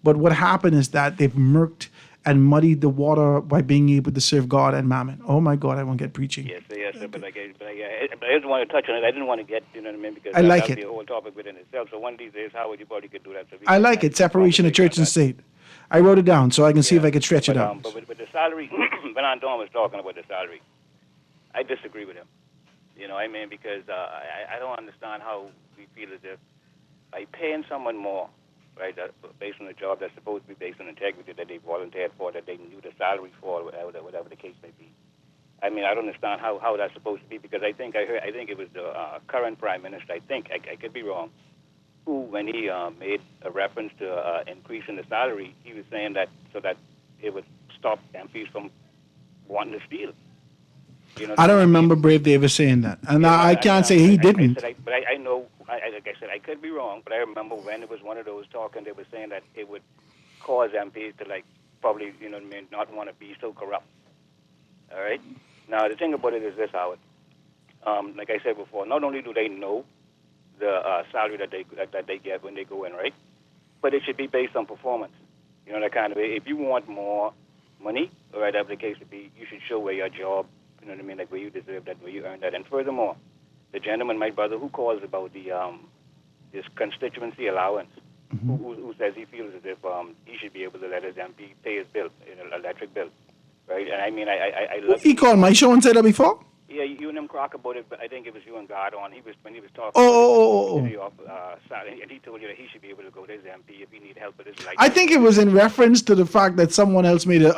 [SPEAKER 5] But what happened is that they've murked and muddied the water by being able to serve God and mammon. Oh my God, I won't get preaching.
[SPEAKER 22] Yes, sir, but I just want to touch on it. I didn't want to get, you know what I mean, because
[SPEAKER 5] I like
[SPEAKER 22] that'd
[SPEAKER 5] it.
[SPEAKER 22] be a whole topic within itself. So one of these days, Howard, you probably could do that. So
[SPEAKER 5] I like it, separation of church and state. I wrote it down so I can see if I can stretch it out.
[SPEAKER 22] But with the salary, when Anton was talking about the salary, I disagree with him. You know what I mean? Because I don't understand how we feel as if by paying someone more, right, based on a job that's supposed to be based on integrity that they volunteered for, that they knew the salary for, whatever the case may be. I mean, I don't understand how that's supposed to be, because I think it was the current prime minister. I think I could be wrong. Who, when he made a reference to increasing the salary, he was saying that so that it would stop MPs from wanting to steal. You know,
[SPEAKER 5] I don't remember Brave Davis saying that, and I can't say he didn't.
[SPEAKER 22] But I know, like I said, I could be wrong, but I remember when it was one of those talking, they were saying that it would cause MPs to, like, probably, you know what I mean, not want to be so corrupt. All right? Now, the thing about it is this, Howard. Like I said before, not only do they know the salary that they get when they go in, right? But it should be based on performance. You know, that kind of way. If you want more money, or whatever the case would be, you should show where your job, you know what I mean, like where you deserve that, where you earn that. And furthermore, the gentleman, my brother, who calls about the this constituency allowance, who says he feels as if he should be able to let his MP pay his bill, electric bill, right? And I mean, I love.
[SPEAKER 5] He called my show and said that before?
[SPEAKER 22] Yeah, you and him talk about it, but I think it was you and God on. When he was talking. And he told you that he should be able to go to his MP if he need help with his life.
[SPEAKER 5] I think it was in reference to the fact that someone else made a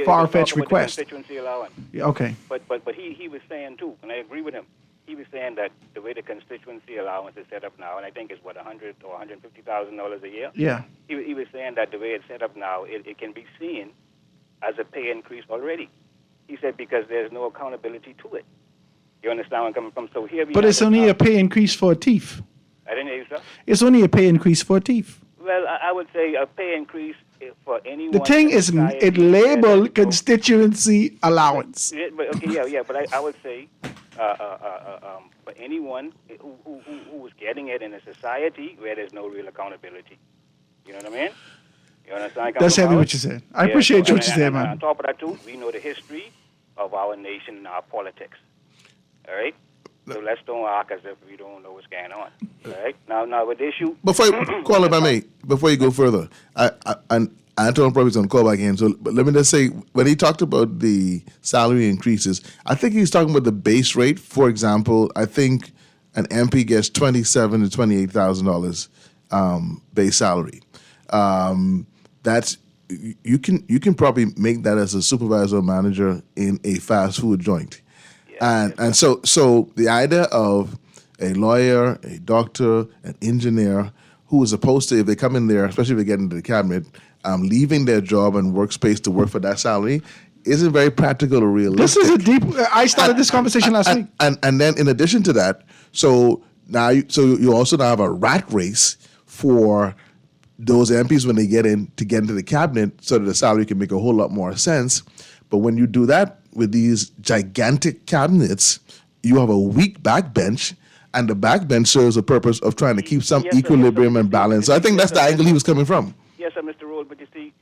[SPEAKER 5] far-fetched request.
[SPEAKER 22] Constituency allowance.
[SPEAKER 5] Yeah, okay.
[SPEAKER 22] But he was saying too, and I agree with him. He was saying that the way the constituency allowance is set up now, and I think it's what $100,000 or $150,000 a year.
[SPEAKER 5] Yeah.
[SPEAKER 22] He was saying that the way it's set up now, it can be seen as a pay increase already. He said because there's no accountability to it. You understand where I'm coming from? So here we.
[SPEAKER 5] But it's only a pay increase for a thief.
[SPEAKER 22] I didn't hear you, sir.
[SPEAKER 5] It's only a pay increase for a thief.
[SPEAKER 22] Well, I would say a pay increase for anyone.
[SPEAKER 5] The thing is, it labeled constituency allowance.
[SPEAKER 22] Yeah, but okay, but I would say for anyone who is getting it in a society where there's no real accountability. You know what I mean? You understand?
[SPEAKER 5] That's heavy what you said. I appreciate what you said, man.
[SPEAKER 22] On top of that, too, we know the history of our nation and our politics. All right? So let's don't act as if we don't know what's going on. All right? Now with the issue...
[SPEAKER 6] Before you go further, and Anton probably is on call back in, but let me just say, when he talked about the salary increases, I think he's talking about the base rate. For example, I think an MP gets $27,000 to $28,000 base salary. That's you can probably make that as a supervisor or manager in a fast food joint. And so the idea of a lawyer, a doctor, an engineer who is supposed to, if they come in there, especially if they get into the cabinet, leaving their job and workspace to work for that salary isn't very practical or realistic.
[SPEAKER 5] This is a deep. I started this conversation last week.
[SPEAKER 6] And then in addition to that, so you also now have a rat race for those MPs when they get into the cabinet, so that the salary can make a whole lot more sense. But when you do that with these gigantic cabinets, you have a weak backbench, and the backbench serves a purpose of trying to keep some equilibrium and balance. So I think that's the angle he was coming from.
[SPEAKER 22] Yes, sir, Mr. Roll, but you see,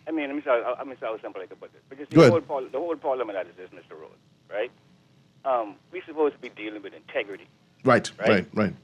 [SPEAKER 22] I mean, let me say how simple I can put this. But you see,
[SPEAKER 6] Go
[SPEAKER 22] the whole problem with that is this, Mr. Roll, right? We're supposed to be dealing with integrity.
[SPEAKER 6] Right.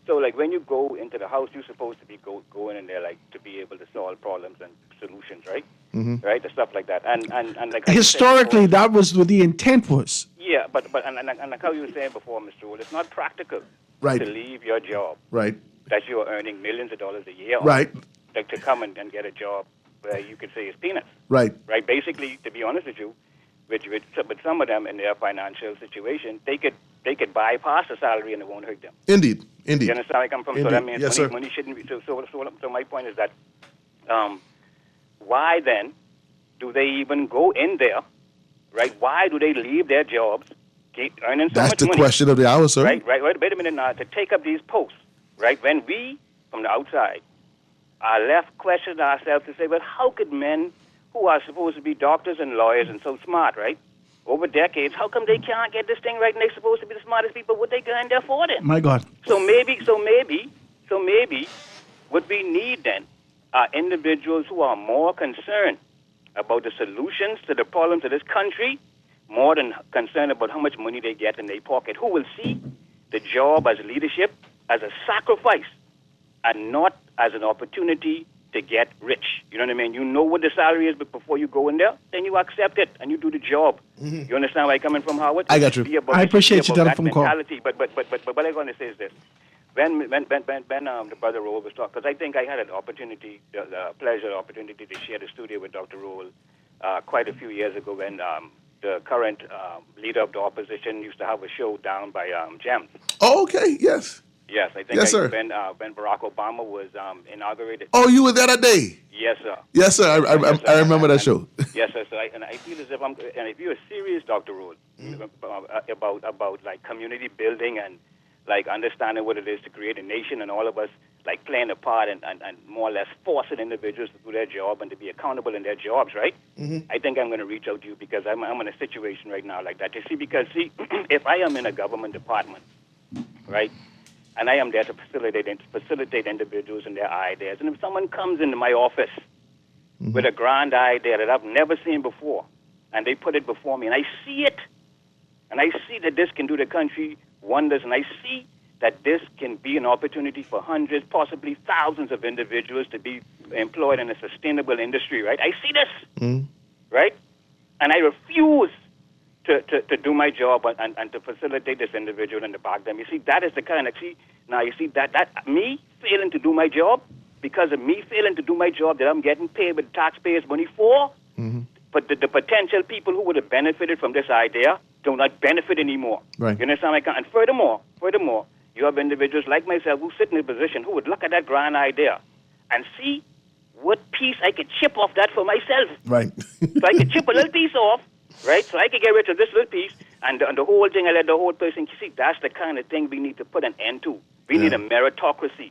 [SPEAKER 22] So, like, when you go into the house, you're supposed to be going in there, like, to be able to solve problems and solutions, right?
[SPEAKER 5] Mhm.
[SPEAKER 22] Right, and stuff like that. And like
[SPEAKER 5] Historically, that was what the intent was.
[SPEAKER 22] yeah, but like how you were saying before, Mr. Wood, it's not practical
[SPEAKER 6] Right.
[SPEAKER 22] to leave your job
[SPEAKER 6] Right.
[SPEAKER 22] that you are earning millions of dollars a year on,
[SPEAKER 6] Right.
[SPEAKER 22] like, to come and get a job where you could say it's peanuts.
[SPEAKER 6] Right.
[SPEAKER 22] Right. Basically, to be honest with you, with some of them in their financial situation, they could bypass the salary and it won't hurt them.
[SPEAKER 6] Indeed.
[SPEAKER 22] You understand where I come from? So
[SPEAKER 6] Indeed.
[SPEAKER 22] that means
[SPEAKER 6] Yes,
[SPEAKER 22] money shouldn't be. So my point is that why then do they even go in there, right? Why do they leave their jobs, earning so
[SPEAKER 6] That's
[SPEAKER 22] much
[SPEAKER 6] the
[SPEAKER 22] money?
[SPEAKER 6] question of the hour, sir.
[SPEAKER 22] Right. Wait a minute now. To take up these posts, right? When we, from the outside, left questioning ourselves to say, well, how could men who are supposed to be doctors and lawyers and so smart, right, over decades, how come they can't get this thing right and they're supposed to be the smartest people? What they going there for then?
[SPEAKER 5] My God.
[SPEAKER 22] So maybe, what we need then are individuals who are more concerned about the solutions to the problems of this country, more than concerned about how much money they get in their pocket, who will see the job as leadership as a sacrifice and not as an opportunity to get rich. You know what I mean? You know what the salary is, but before you go in there, then you accept it and you do the job. You understand where I'm coming from, Howard?
[SPEAKER 5] I got you. I appreciate your telephone call.
[SPEAKER 22] But what I'm going to say is this. When the brother Roll was talking, because I think I had an opportunity, the pleasure, opportunity to share the studio with Dr. Roll quite a few years ago when the current leader of the opposition used to have a show down by Gems.
[SPEAKER 6] Oh, okay, yes.
[SPEAKER 22] Yes, I think
[SPEAKER 6] Yes, sir.
[SPEAKER 22] when Barack Obama was inaugurated.
[SPEAKER 6] Oh, you were there that day?
[SPEAKER 22] Yes, sir.
[SPEAKER 6] Yes, sir. I remember that show.
[SPEAKER 22] Yes, sir. So I feel as if if you're serious, Dr. Roll, about like community building and like understanding what it is to create a nation, and all of us like playing a part and more or less forcing individuals to do their job and to be accountable in their jobs, right? I think I'm going to reach out to you because I'm in a situation right now like that. You see, because if I am in a government department, right, and I am there to facilitate individuals and their ideas, and if someone comes into my office with a grand idea that I've never seen before, and they put it before me, and I see it, and I see that this can do the country wonders, and I see that this can be an opportunity for hundreds, possibly thousands of individuals to be employed in a sustainable industry, right? I see this, right? And I refuse to do my job and to facilitate this individual and to back them. You see, that is the kind of, that me failing to do my job, because of me failing to do my job that I'm getting paid with taxpayers' money for, but the potential people who would have benefited from this idea do not benefit anymore.
[SPEAKER 6] Right.
[SPEAKER 22] You understand? And furthermore, you have individuals like myself who sit in a position who would look at that grand idea and see what piece I could chip off that for myself.
[SPEAKER 6] Right.
[SPEAKER 22] So I could chip a little piece off, right? So I could get rid of this little piece, and the whole thing, I let the whole person see. That's the kind of thing we need to put an end to. We need a meritocracy.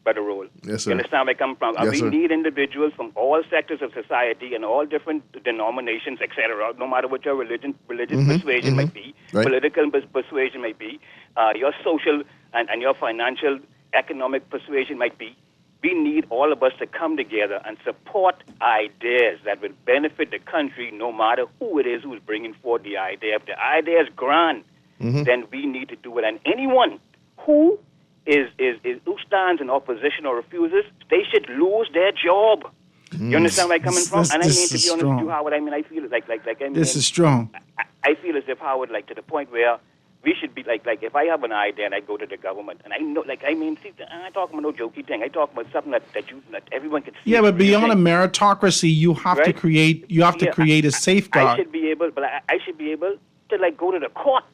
[SPEAKER 22] Brother Roll.
[SPEAKER 6] Yes, sir.
[SPEAKER 22] You understand where I come from?
[SPEAKER 6] Yes,
[SPEAKER 22] we
[SPEAKER 6] sir.
[SPEAKER 22] need individuals from all sectors of society and all different denominations, etc., no matter what your religious persuasion might be,
[SPEAKER 6] Right.
[SPEAKER 22] political persuasion might be, your social and your financial, economic persuasion might be. We need all of us to come together and support ideas that would benefit the country, no matter who it is who's bringing forth the idea. If the idea is grand, then we need to do it. And anyone who who stands in opposition or refuses, they should lose their job. You understand where I'm coming from? And I mean, to be honest with you, Howard, I mean, I feel like I mean,
[SPEAKER 5] This is strong.
[SPEAKER 22] I feel as if, Howard, like to the point where we should be like if I have an idea and I go to the government and I know, like, I mean, see, I'm not talking about no jokey thing. I talk about something that everyone can see.
[SPEAKER 5] Yeah, but beyond a meritocracy, you have to create. You have to create a safeguard.
[SPEAKER 22] I should be able, I should be able to like go to the court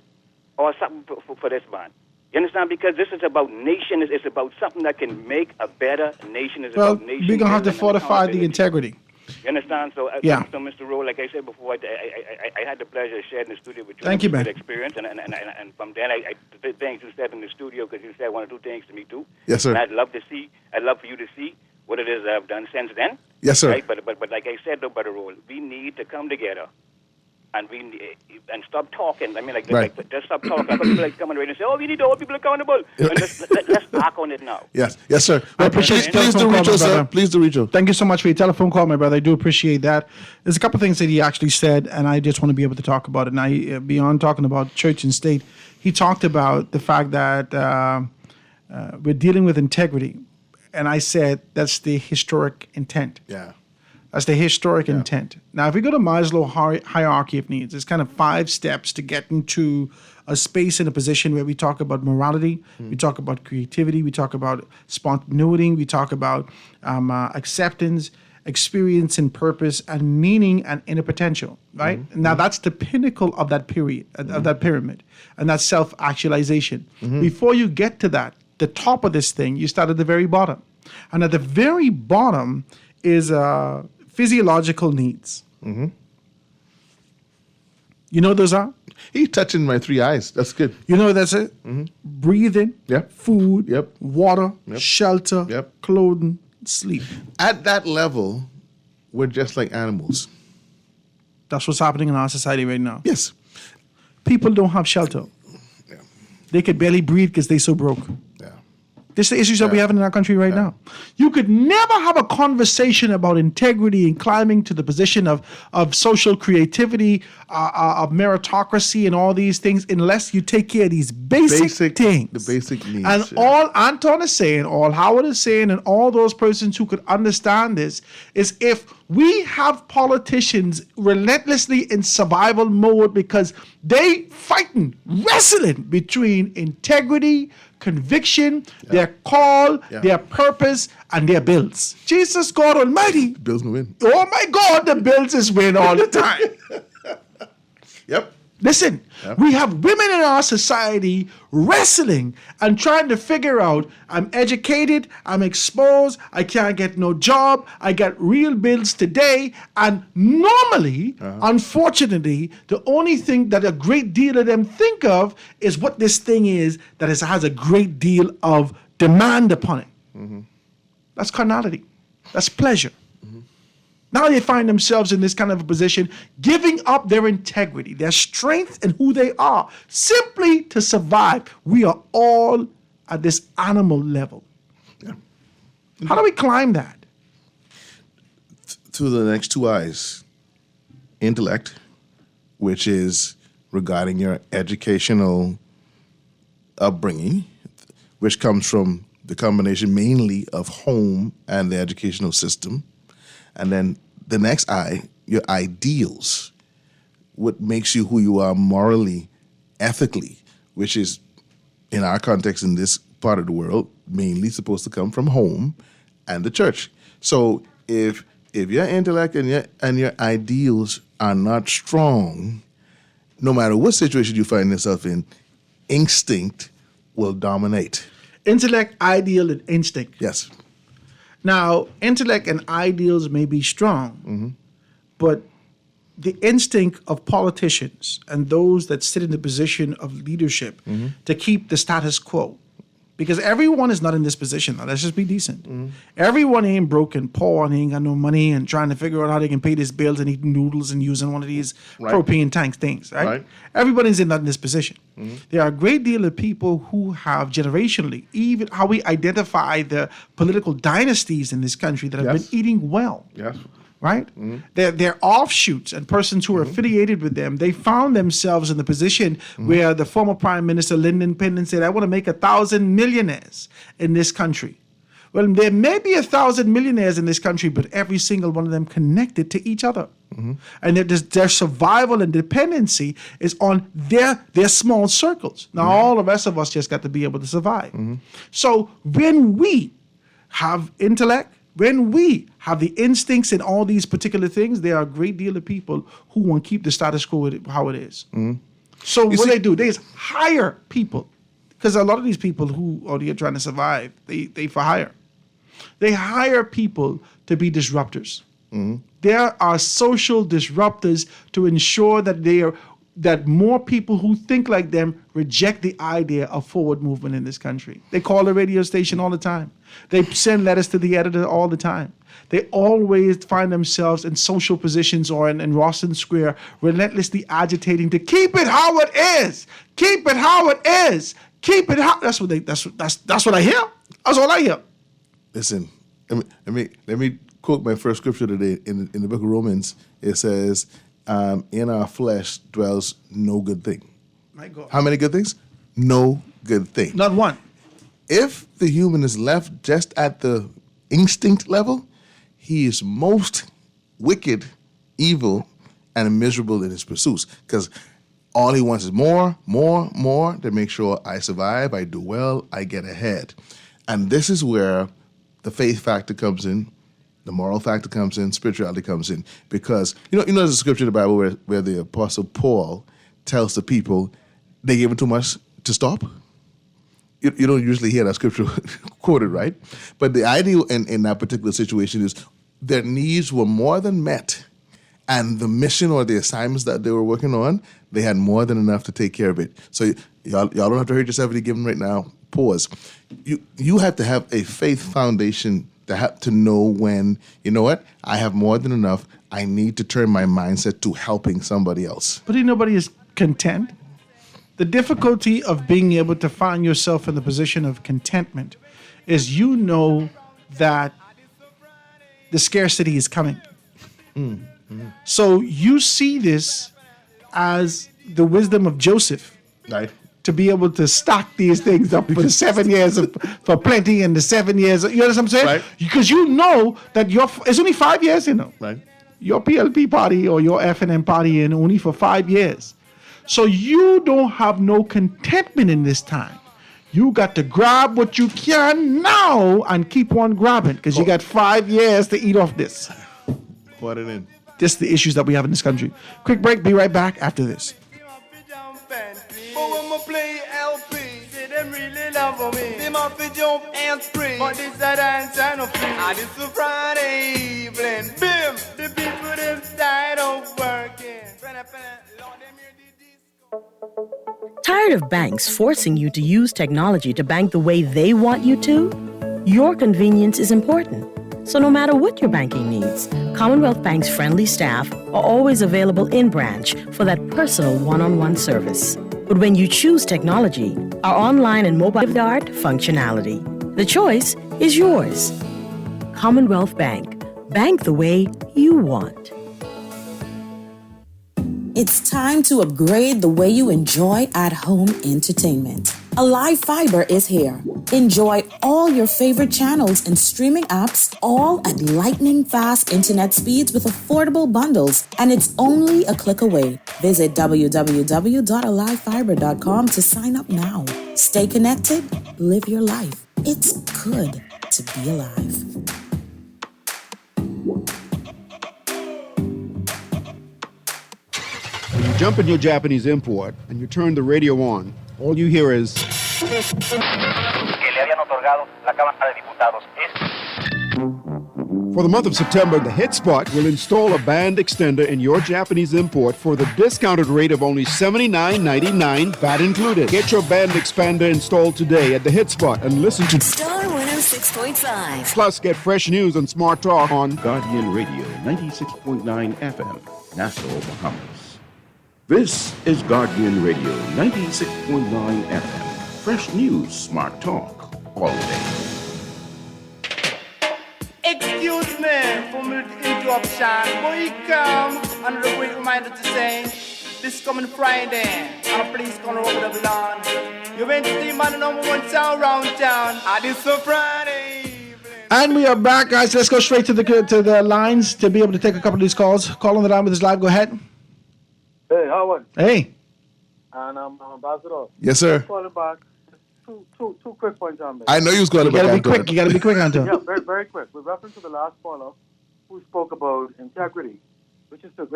[SPEAKER 22] or something for this man. You understand? Because this is about nation. It's about something that can make a better nation. It's about nation.
[SPEAKER 5] We're gonna have to
[SPEAKER 22] building and
[SPEAKER 5] fortify the
[SPEAKER 22] accountability.
[SPEAKER 5] integrity.
[SPEAKER 22] You understand? So,
[SPEAKER 5] Yeah.
[SPEAKER 22] So Mr. Rowe, like I said before, I had the pleasure of sharing the studio with you.
[SPEAKER 5] Thank you,
[SPEAKER 22] It was a
[SPEAKER 5] man.
[SPEAKER 22] good experience, and from then, the things you said in the studio, because you said one or two things to me too.
[SPEAKER 6] Yes, sir.
[SPEAKER 22] And I'd love for you to see what it is I've done since then.
[SPEAKER 6] Yes, sir.
[SPEAKER 22] Right? But like I said, though, Brother Rowe, we need to come together. And and stop talking. I mean, like just stop talking. Like, people like coming right and say, "Oh, we need to hold people accountable." And let's act on it now.
[SPEAKER 6] Yes, yes, sir.
[SPEAKER 5] I appreciate your
[SPEAKER 6] Please do
[SPEAKER 5] telephone
[SPEAKER 6] reach
[SPEAKER 5] call,
[SPEAKER 6] us,
[SPEAKER 5] my
[SPEAKER 6] sir.
[SPEAKER 5] brother.
[SPEAKER 6] Please do reach us.
[SPEAKER 5] Thank you so much for your telephone call, my brother. I do appreciate that. There's a couple of things that he actually said, and I just want to be able to talk about it. Now, beyond talking about church and state, he talked about the fact that we're dealing with integrity. And I said that's the historic intent.
[SPEAKER 6] Yeah.
[SPEAKER 5] That's the historic intent. Now, if we go to Maslow hierarchy of needs, it's kind of 5 steps to get into a space and a position where we talk about morality, we talk about creativity, we talk about spontaneity, we talk about acceptance, experience and purpose, and meaning and inner potential, right? Now, that's the pinnacle of that period, of that pyramid, and that's self-actualization. Before you get to that, the top of this thing, you start at the very bottom. And at the very bottom is physiological needs. You know what those are?
[SPEAKER 6] He's touching my 3 eyes. That's good.
[SPEAKER 5] You know that's it? Breathing, food, water, shelter, clothing, sleep.
[SPEAKER 6] At that level, we're just like animals.
[SPEAKER 5] That's what's happening in our society right now.
[SPEAKER 6] Yes.
[SPEAKER 5] People don't have shelter.
[SPEAKER 6] Yeah.
[SPEAKER 5] They could barely breathe because they're so broke. This is the issues that we have in our country right now. You could never have a conversation about integrity and climbing to the position of social creativity, of meritocracy and all these things unless you take care of these basic things.
[SPEAKER 6] The basic needs.
[SPEAKER 5] And all Anton is saying, all Howard is saying, and all those persons who could understand this is if we have politicians relentlessly in survival mode because they fighting, wrestling between integrity, conviction, their call, their purpose, and their bills. Jesus God Almighty.
[SPEAKER 6] Bills will win.
[SPEAKER 5] Oh my God, the bills is win all the time.
[SPEAKER 6] Yep.
[SPEAKER 5] Listen, we have women in our society wrestling and trying to figure out, I'm educated, I'm exposed, I can't get no job, I got real bills today. And normally, unfortunately, the only thing that a great deal of them think of is what this thing is that has a great deal of demand upon it. That's carnality. That's pleasure. Now they find themselves in this kind of a position, giving up their integrity, their strength, and who they are, simply to survive. We are all at this animal level. How do we climb that?
[SPEAKER 6] Through the next two eyes. Intellect, which is regarding your educational upbringing, which comes from the combination mainly of home and the educational system. And then the next eye, your ideals, what makes you who you are morally, ethically, which is, in our context in this part of the world, mainly supposed to come from home and the church. So if your intellect and your ideals are not strong, no matter what situation you find yourself in, instinct will dominate.
[SPEAKER 5] Intellect, ideal, and instinct.
[SPEAKER 6] Yes.
[SPEAKER 5] Now, intellect and ideals may be strong, but the instinct of politicians and those that sit in the position of leadership to keep the status quo, because everyone is not in this position. Now, let's just be decent. Everyone ain't broke and poor and ain't got no money and trying to figure out how they can pay these bills and eating noodles and using one of these propane tank things, right? Everybody's not in this position. There are a great deal of people who have generationally, even how we identify the political dynasties in this country that have been eating well.
[SPEAKER 6] Yes.
[SPEAKER 5] Right? They're offshoots and persons who are affiliated with them. They found themselves in the position where the former Prime Minister Lyndon Pendleton said, I want to make 1,000 millionaires in this country. Well, there may be 1,000 millionaires in this country, but every single one of them connected to each other. And their survival and dependency is on their small circles. Now, all the rest of us just got to be able to survive. So when we have intellect, when we have the instincts in all these particular things, there are a great deal of people who want to keep the status quo how it is. So what they do, they just hire people. Because a lot of these people who are trying to survive, they for hire. They hire people to be disruptors. There are social disruptors to ensure that more people who think like them reject the idea of forward movement in this country. They call the radio station all the time. They send letters to the editor all the time. They always find themselves in social positions or in Rawson Square, relentlessly agitating to keep it how it is. Keep it how it is. Keep it how. That's what I hear. That's all I hear.
[SPEAKER 6] Listen, let me quote my first scripture today in the book of Romans. It says, in our flesh dwells no good thing.
[SPEAKER 5] My God.
[SPEAKER 6] How many good things? No good thing.
[SPEAKER 5] Not one.
[SPEAKER 6] If the human is left just at the instinct level, he is most wicked, evil, and miserable in his pursuits. Because all he wants is more to make sure I survive, I do well, I get ahead. And this is where the faith factor comes in, the moral factor comes in, spirituality comes in. Because, you know there's a scripture in the Bible where the Apostle Paul tells the people they gave him too much to stop. You don't usually hear that scripture quoted, right? But the idea in that particular situation is their needs were more than met. And the mission or the assignments that they were working on, they had more than enough to take care of it. So y'all don't have to hurt yourself if you give them right now. Pause. You have to have a faith foundation to know when, you know what, I have more than enough. I need to turn my mindset to helping somebody else.
[SPEAKER 5] But nobody is content. The difficulty of being able to find yourself in the position of contentment is you know that the scarcity is coming. So you see this as the wisdom of Joseph,
[SPEAKER 6] right?
[SPEAKER 5] To be able to stock these things up for 7 years for plenty and the 7 years. You know what I'm saying?
[SPEAKER 6] Right.
[SPEAKER 5] Because you know that it's only 5 years,
[SPEAKER 6] Right.
[SPEAKER 5] Your PLP party or your F&M party in only for 5 years. So you don't have no contentment in this time. You got to grab what you can now and keep on grabbing because you got 5 years to eat off this.
[SPEAKER 6] Put it in.
[SPEAKER 5] This is the issues that we have in this country. Quick break. Be right back after this.
[SPEAKER 3] But when I play LP, say them really love me. Them have to jump and spring, but this a dance and a free. And it's a Friday evening, bim, the people them tired of working.
[SPEAKER 2] Tired of banks forcing you to use technology to bank the way they want you to? Your convenience is important. So no matter what your banking needs, Commonwealth Bank's friendly staff are always available in branch for that personal one-on-one service. But when you choose technology, our online and mobile art functionality, the choice is yours. Commonwealth Bank. Bank the way you want.
[SPEAKER 4] It's time to upgrade the way you enjoy at-home entertainment. Alive Fiber is here. Enjoy all your favorite channels and streaming apps, all at lightning-fast internet speeds with affordable bundles, and it's only a click away. Visit www.alivefiber.com to sign up now. Stay connected, live your life. It's good to be alive.
[SPEAKER 23] When you jump in your Japanese import and you turn the radio on, all you hear is... For the month of September, the Hitspot will install a band extender in your Japanese import for the discounted rate of only $79.99, VAT included. Get your band expander installed today at the Hitspot and listen to
[SPEAKER 13] Star 106.5.
[SPEAKER 23] Plus, get fresh news and smart talk on
[SPEAKER 21] Guardian Radio 96.9 FM, Nassau, Bahamas. This is Guardian Radio 96.9 FM. Fresh news, smart talk, all day.
[SPEAKER 3] Excuse me for the interruption. Boy, come and a quick reminder to say this coming Friday, and please come over the lawn. You went to the man number one town round town. And this a Friday.
[SPEAKER 5] And we are back, guys. Let's go straight to the lines to be able to take a couple of these calls. Call on the line with us live. Go ahead.
[SPEAKER 24] Hey, Howard.
[SPEAKER 5] Hey.
[SPEAKER 24] And I'm Ambassador.
[SPEAKER 6] Yes, sir.
[SPEAKER 24] Calling back. Two quick points on this.
[SPEAKER 6] I know you was going to
[SPEAKER 5] You gotta be quick. You gotta be quick, Anton.
[SPEAKER 24] Yeah, very, very quick. With reference to the last caller who spoke about integrity, which is a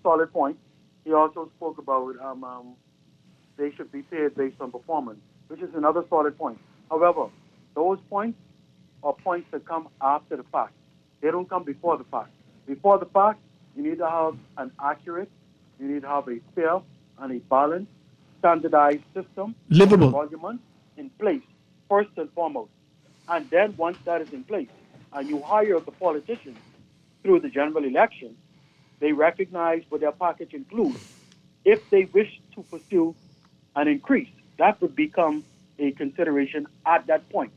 [SPEAKER 24] solid point. He also spoke about they should be paid based on performance, which is another solid point. However, those points are points that come after the fact. They don't come before the fact. Before the fact, you need to have an accurate, you need to have a fair and a balanced, standardized system,
[SPEAKER 5] livable
[SPEAKER 24] monument in place, first and foremost. And then once that is in place, and you hire the politicians through the general election, they recognize what their package includes. If they wish to pursue an increase, that would become a consideration at that point.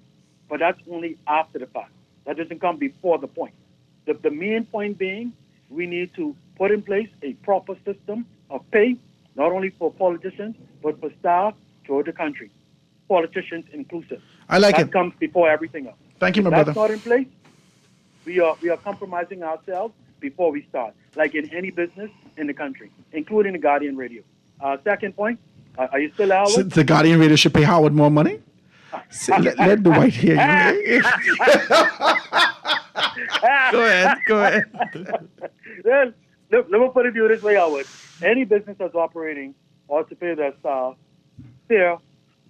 [SPEAKER 24] But that's only after the fact. That doesn't come before the point. The main point being, we need to put in place a proper system of pay, not only for politicians, but for staff throughout the country, politicians inclusive.
[SPEAKER 5] I like
[SPEAKER 24] that
[SPEAKER 5] it.
[SPEAKER 24] Comes before everything else.
[SPEAKER 5] Thank you, my
[SPEAKER 24] if
[SPEAKER 5] brother.
[SPEAKER 24] that's not in place, we are compromising ourselves before we start, like in any business in the country, including the Guardian Radio. Second point, are you still Howard?
[SPEAKER 5] So the Guardian Radio should pay Howard more money? Let the white hear you. Go ahead.
[SPEAKER 24] Well, let me put it to you this way, Howard. Any business that's operating ought to pay their staff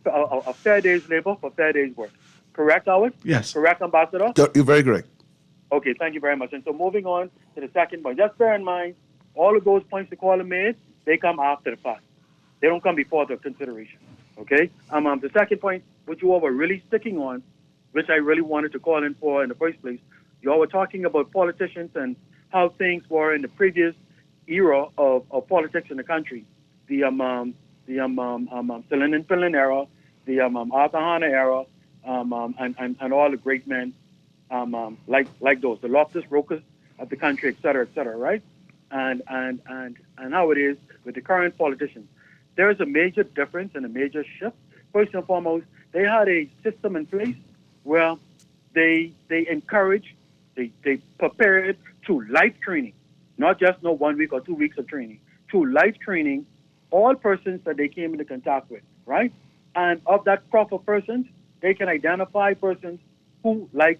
[SPEAKER 24] a fair day's labor for fair day's work. Correct, Howard?
[SPEAKER 5] Yes.
[SPEAKER 24] Correct, Ambassador?
[SPEAKER 6] You're very correct.
[SPEAKER 24] Okay, thank you very much. And so moving on to the second point. Just bear in mind, all of those points the caller made, they come after the fact. They don't come before the consideration. Okay? The second point, which you all were really sticking on, which I really wanted to call in for in the first place. You all were talking about politicians and how things were in the previous era of politics in the country, the Celine and Finland era, the Arthur Hanna era, and all the great men like those, the Loftus Rokers of the country, et cetera, right? And how it is with the current politicians. There is a major difference and a major shift. First and foremost, they had a system in place where they encourage, they prepared through life training, not just 1 week or 2 weeks of training, through life training, all persons that they came into contact with, right? And of that crop of persons, they can identify persons who, like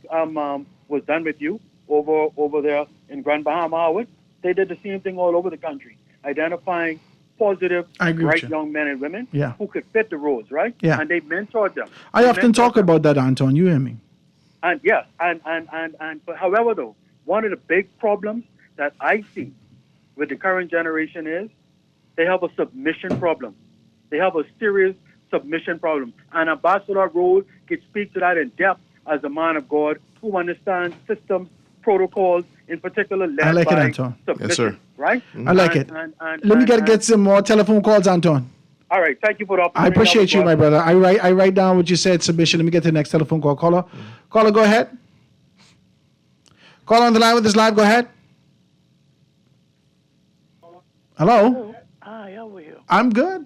[SPEAKER 24] was done with you over there in Grand Bahama, Howard. They did the same thing all over the country, identifying positive, bright young men and women who could fit the roles, right?
[SPEAKER 5] Yeah.
[SPEAKER 24] And they mentored them.
[SPEAKER 5] I often talk about that, Anton. You hear me?
[SPEAKER 24] And yes, but however, though, one of the big problems that I see with the current generation is they have a submission problem. They have a serious submission problem. And Ambassador Role can speak to that in depth as a man of God who understands systems, protocols, in particular led
[SPEAKER 5] I like
[SPEAKER 24] by
[SPEAKER 5] it, Anton.
[SPEAKER 24] submission,
[SPEAKER 6] Yes, sir.
[SPEAKER 24] right?
[SPEAKER 5] I like it. Let me get some more telephone calls, Anton.
[SPEAKER 24] All right, thank you for the opportunity.
[SPEAKER 5] I appreciate you, my brother. I write down what you said, submission. Let me get to the next telephone call. Caller, go ahead. Caller on the line with us live, go ahead. Hello?
[SPEAKER 7] Hi, how are you?
[SPEAKER 5] I'm good.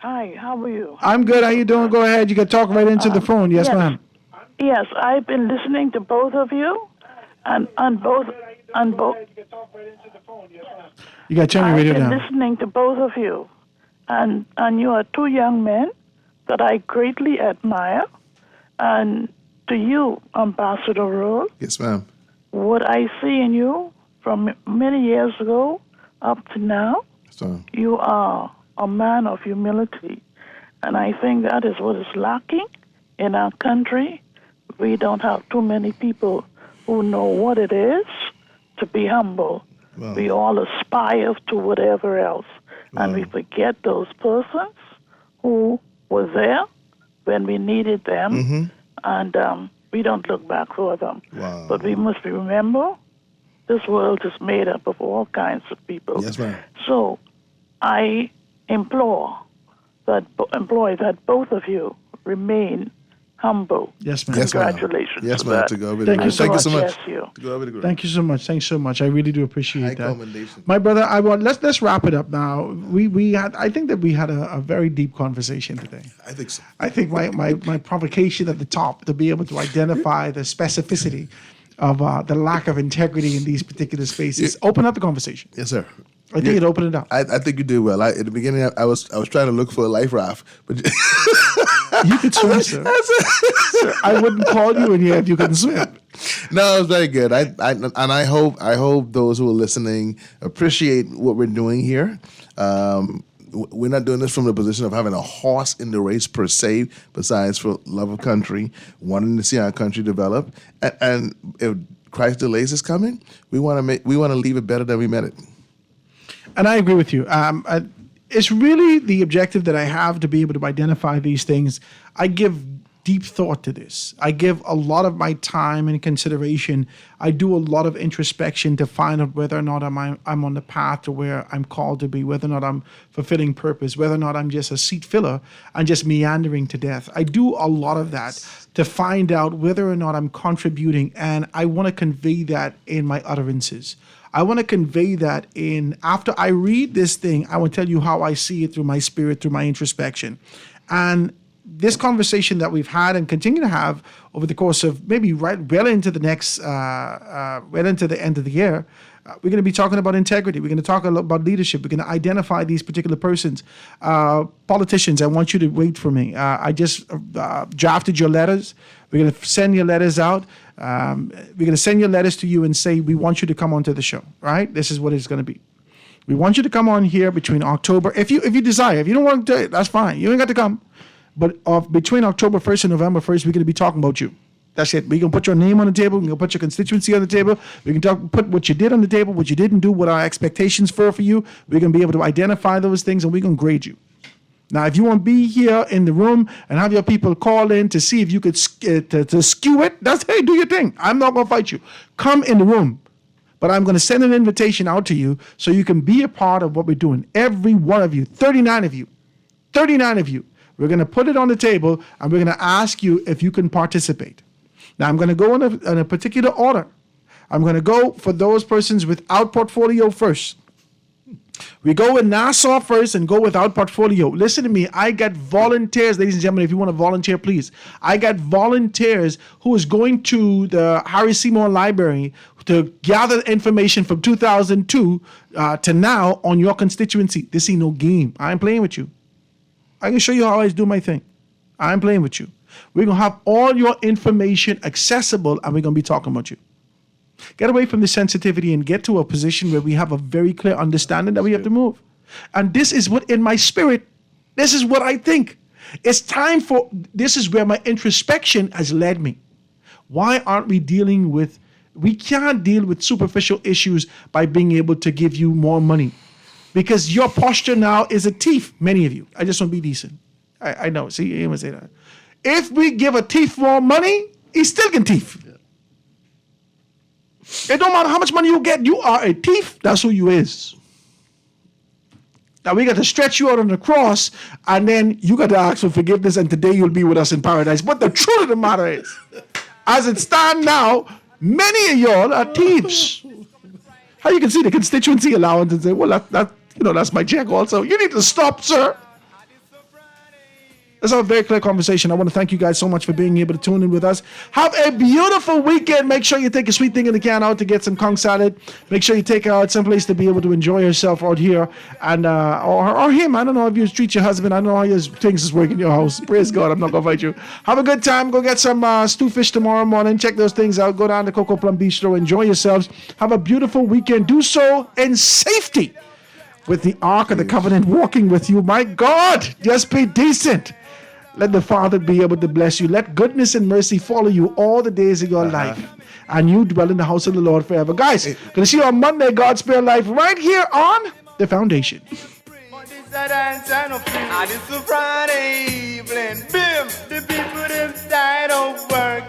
[SPEAKER 7] Hi, how are you?
[SPEAKER 5] I'm good. How you doing? Go ahead. You can talk right into the phone. Yes, ma'am.
[SPEAKER 7] Yes, I've been listening to both of you, and both.
[SPEAKER 5] You got to turn your radio
[SPEAKER 7] I've been
[SPEAKER 5] down.
[SPEAKER 7] listening to both of you, and you are two young men that I greatly admire. And to you, Ambassador Role,
[SPEAKER 6] Yes, ma'am.
[SPEAKER 7] what I see in you from many years ago up to now,
[SPEAKER 6] So,
[SPEAKER 7] you are a man of humility. And I think that is what is lacking in our country. We don't have too many people who know what it is to be humble.
[SPEAKER 6] Wow.
[SPEAKER 7] We all aspire to whatever else. And we forget those persons who were there when we needed them. And we don't look back for them.
[SPEAKER 6] Wow.
[SPEAKER 7] But we must remember this world is made up of all kinds of people.
[SPEAKER 6] Yes, ma'am.
[SPEAKER 7] So I implore that both of you remain humble.
[SPEAKER 5] Yes, ma'am.
[SPEAKER 7] Congratulations.
[SPEAKER 6] Yes,
[SPEAKER 7] to
[SPEAKER 6] ma'am.
[SPEAKER 7] that.
[SPEAKER 6] To God be the
[SPEAKER 5] Thank
[SPEAKER 6] glory.
[SPEAKER 5] you so
[SPEAKER 6] Thank you so
[SPEAKER 5] much.
[SPEAKER 6] much.
[SPEAKER 7] Bless you.
[SPEAKER 6] To God be the glory.
[SPEAKER 5] Thank you so much. Thanks so much. I really do appreciate
[SPEAKER 6] High
[SPEAKER 5] that.
[SPEAKER 6] commendation.
[SPEAKER 5] My brother, let's wrap it up now. I think that we had a very deep conversation today.
[SPEAKER 6] I think so.
[SPEAKER 5] I think my provocation at the top to be able to identify the specificity of the lack of integrity in these particular spaces open up the conversation.
[SPEAKER 6] Yes, sir.
[SPEAKER 5] I think it opened it up.
[SPEAKER 6] I think you did well. At the beginning, I was trying to look for a life raft, but
[SPEAKER 5] You could swim, sir. Sir, I wouldn't call you in here if you couldn't swim.
[SPEAKER 6] No, it was very good. I hope those who are listening appreciate what we're doing here. We're not doing this from the position of having a horse in the race per se, besides for love of country, wanting to see our country develop. And if Christ delays is coming, we want to leave it better than we met it.
[SPEAKER 5] And I agree with you. It's really the objective that I have to be able to identify these things. I give deep thought to this. I give a lot of my time and consideration. I do a lot of introspection to find out whether or not I'm on the path to where I'm called to be, whether or not I'm fulfilling purpose, whether or not I'm just a seat filler and just meandering to death. I do a lot of that to find out whether or not I'm contributing, and I want to convey that in my utterances. I want to convey that after I read this thing, I will tell you how I see it through my spirit, through my introspection. And this conversation that we've had and continue to have over the course of maybe well into the next, well into the end of the year, we're going to be talking about integrity. We're going to talk a lot about leadership. We're going to identify these particular persons. Politicians, I want you to wait for me. I just drafted your letters. We're going to send your letters out. We're going to send your letters to you and say, we want you to come onto the show, right? This is what it's going to be. We want you to come on here between October. If you desire, if you don't want to do it, that's fine. You ain't got to come. But between October 1st and November 1st, we're going to be talking about you. That's it. We can put your name on the table. We can put your constituency on the table. We can put what you did on the table, what you didn't do, what our expectations for you. We're going to be able to identify those things, and we're going to grade you. Now, if you want to be here in the room and have your people call in to see if you could to skew it, that's, hey, do your thing. I'm not going to fight you. Come in the room. But I'm going to send an invitation out to you so you can be a part of what we're doing. Every one of you, 39 of you, we're going to put it on the table and we're going to ask you if you can participate. Now, I'm going to go in a particular order. I'm going to go for those persons without portfolio first. We go with Nassau first and go without portfolio. Listen to me. I got volunteers, ladies and gentlemen, if you want to volunteer, please. I got volunteers who is going to the Harry Seymour Library to gather information from 2002 to now on your constituency. This ain't no game. I ain't playing with you. I can show you how I do my thing. I ain't playing with you. We're going to have all your information accessible and we're going to be talking about you. Get away from the sensitivity and get to a position where we have a very clear understanding that we have to move. And this is what in my spirit, this is what I think. It's time for, this is where my introspection has led me. Why aren't we dealing with, we can't deal with superficial issues by being able to give you more money. Because your posture now is a thief, many of you. I just want to be decent. I know, see, you even say that. If we give a thief more money, he still can thief. It don't matter how much money you get, you are a thief. That's who you is. Now we got to stretch you out on the cross, and then you got to ask for forgiveness, and today you'll be with us in paradise. But the truth of the matter is, as it stands now, many of y'all are thieves. How you can see the constituency allowance and say, well, that's my check also. You need to stop, sir. Let's have a very clear conversation. I want to thank you guys so much for being able to tune in with us. Have a beautiful weekend. Make sure you take a sweet thing in the can out to get some conch salad. Make sure you take her out someplace to be able to enjoy yourself out here. And or him. I don't know if you treat your husband. I don't know how your things is working in your house. Praise God. I'm not going to fight you. Have a good time. Go get some stew fish tomorrow morning. Check those things out. Go down to Coco Plum Bistro. Enjoy yourselves. Have a beautiful weekend. Do so in safety with the Ark of the Covenant walking with you. My God, just be decent. Let the Father be able to bless you. Let goodness and mercy follow you all the days of your life. And you dwell in the house of the Lord forever. Guys, going to see you on Monday, God's Spare Life, right here on The Foundation.
[SPEAKER 3] Friday evening, bim, the people inside of work.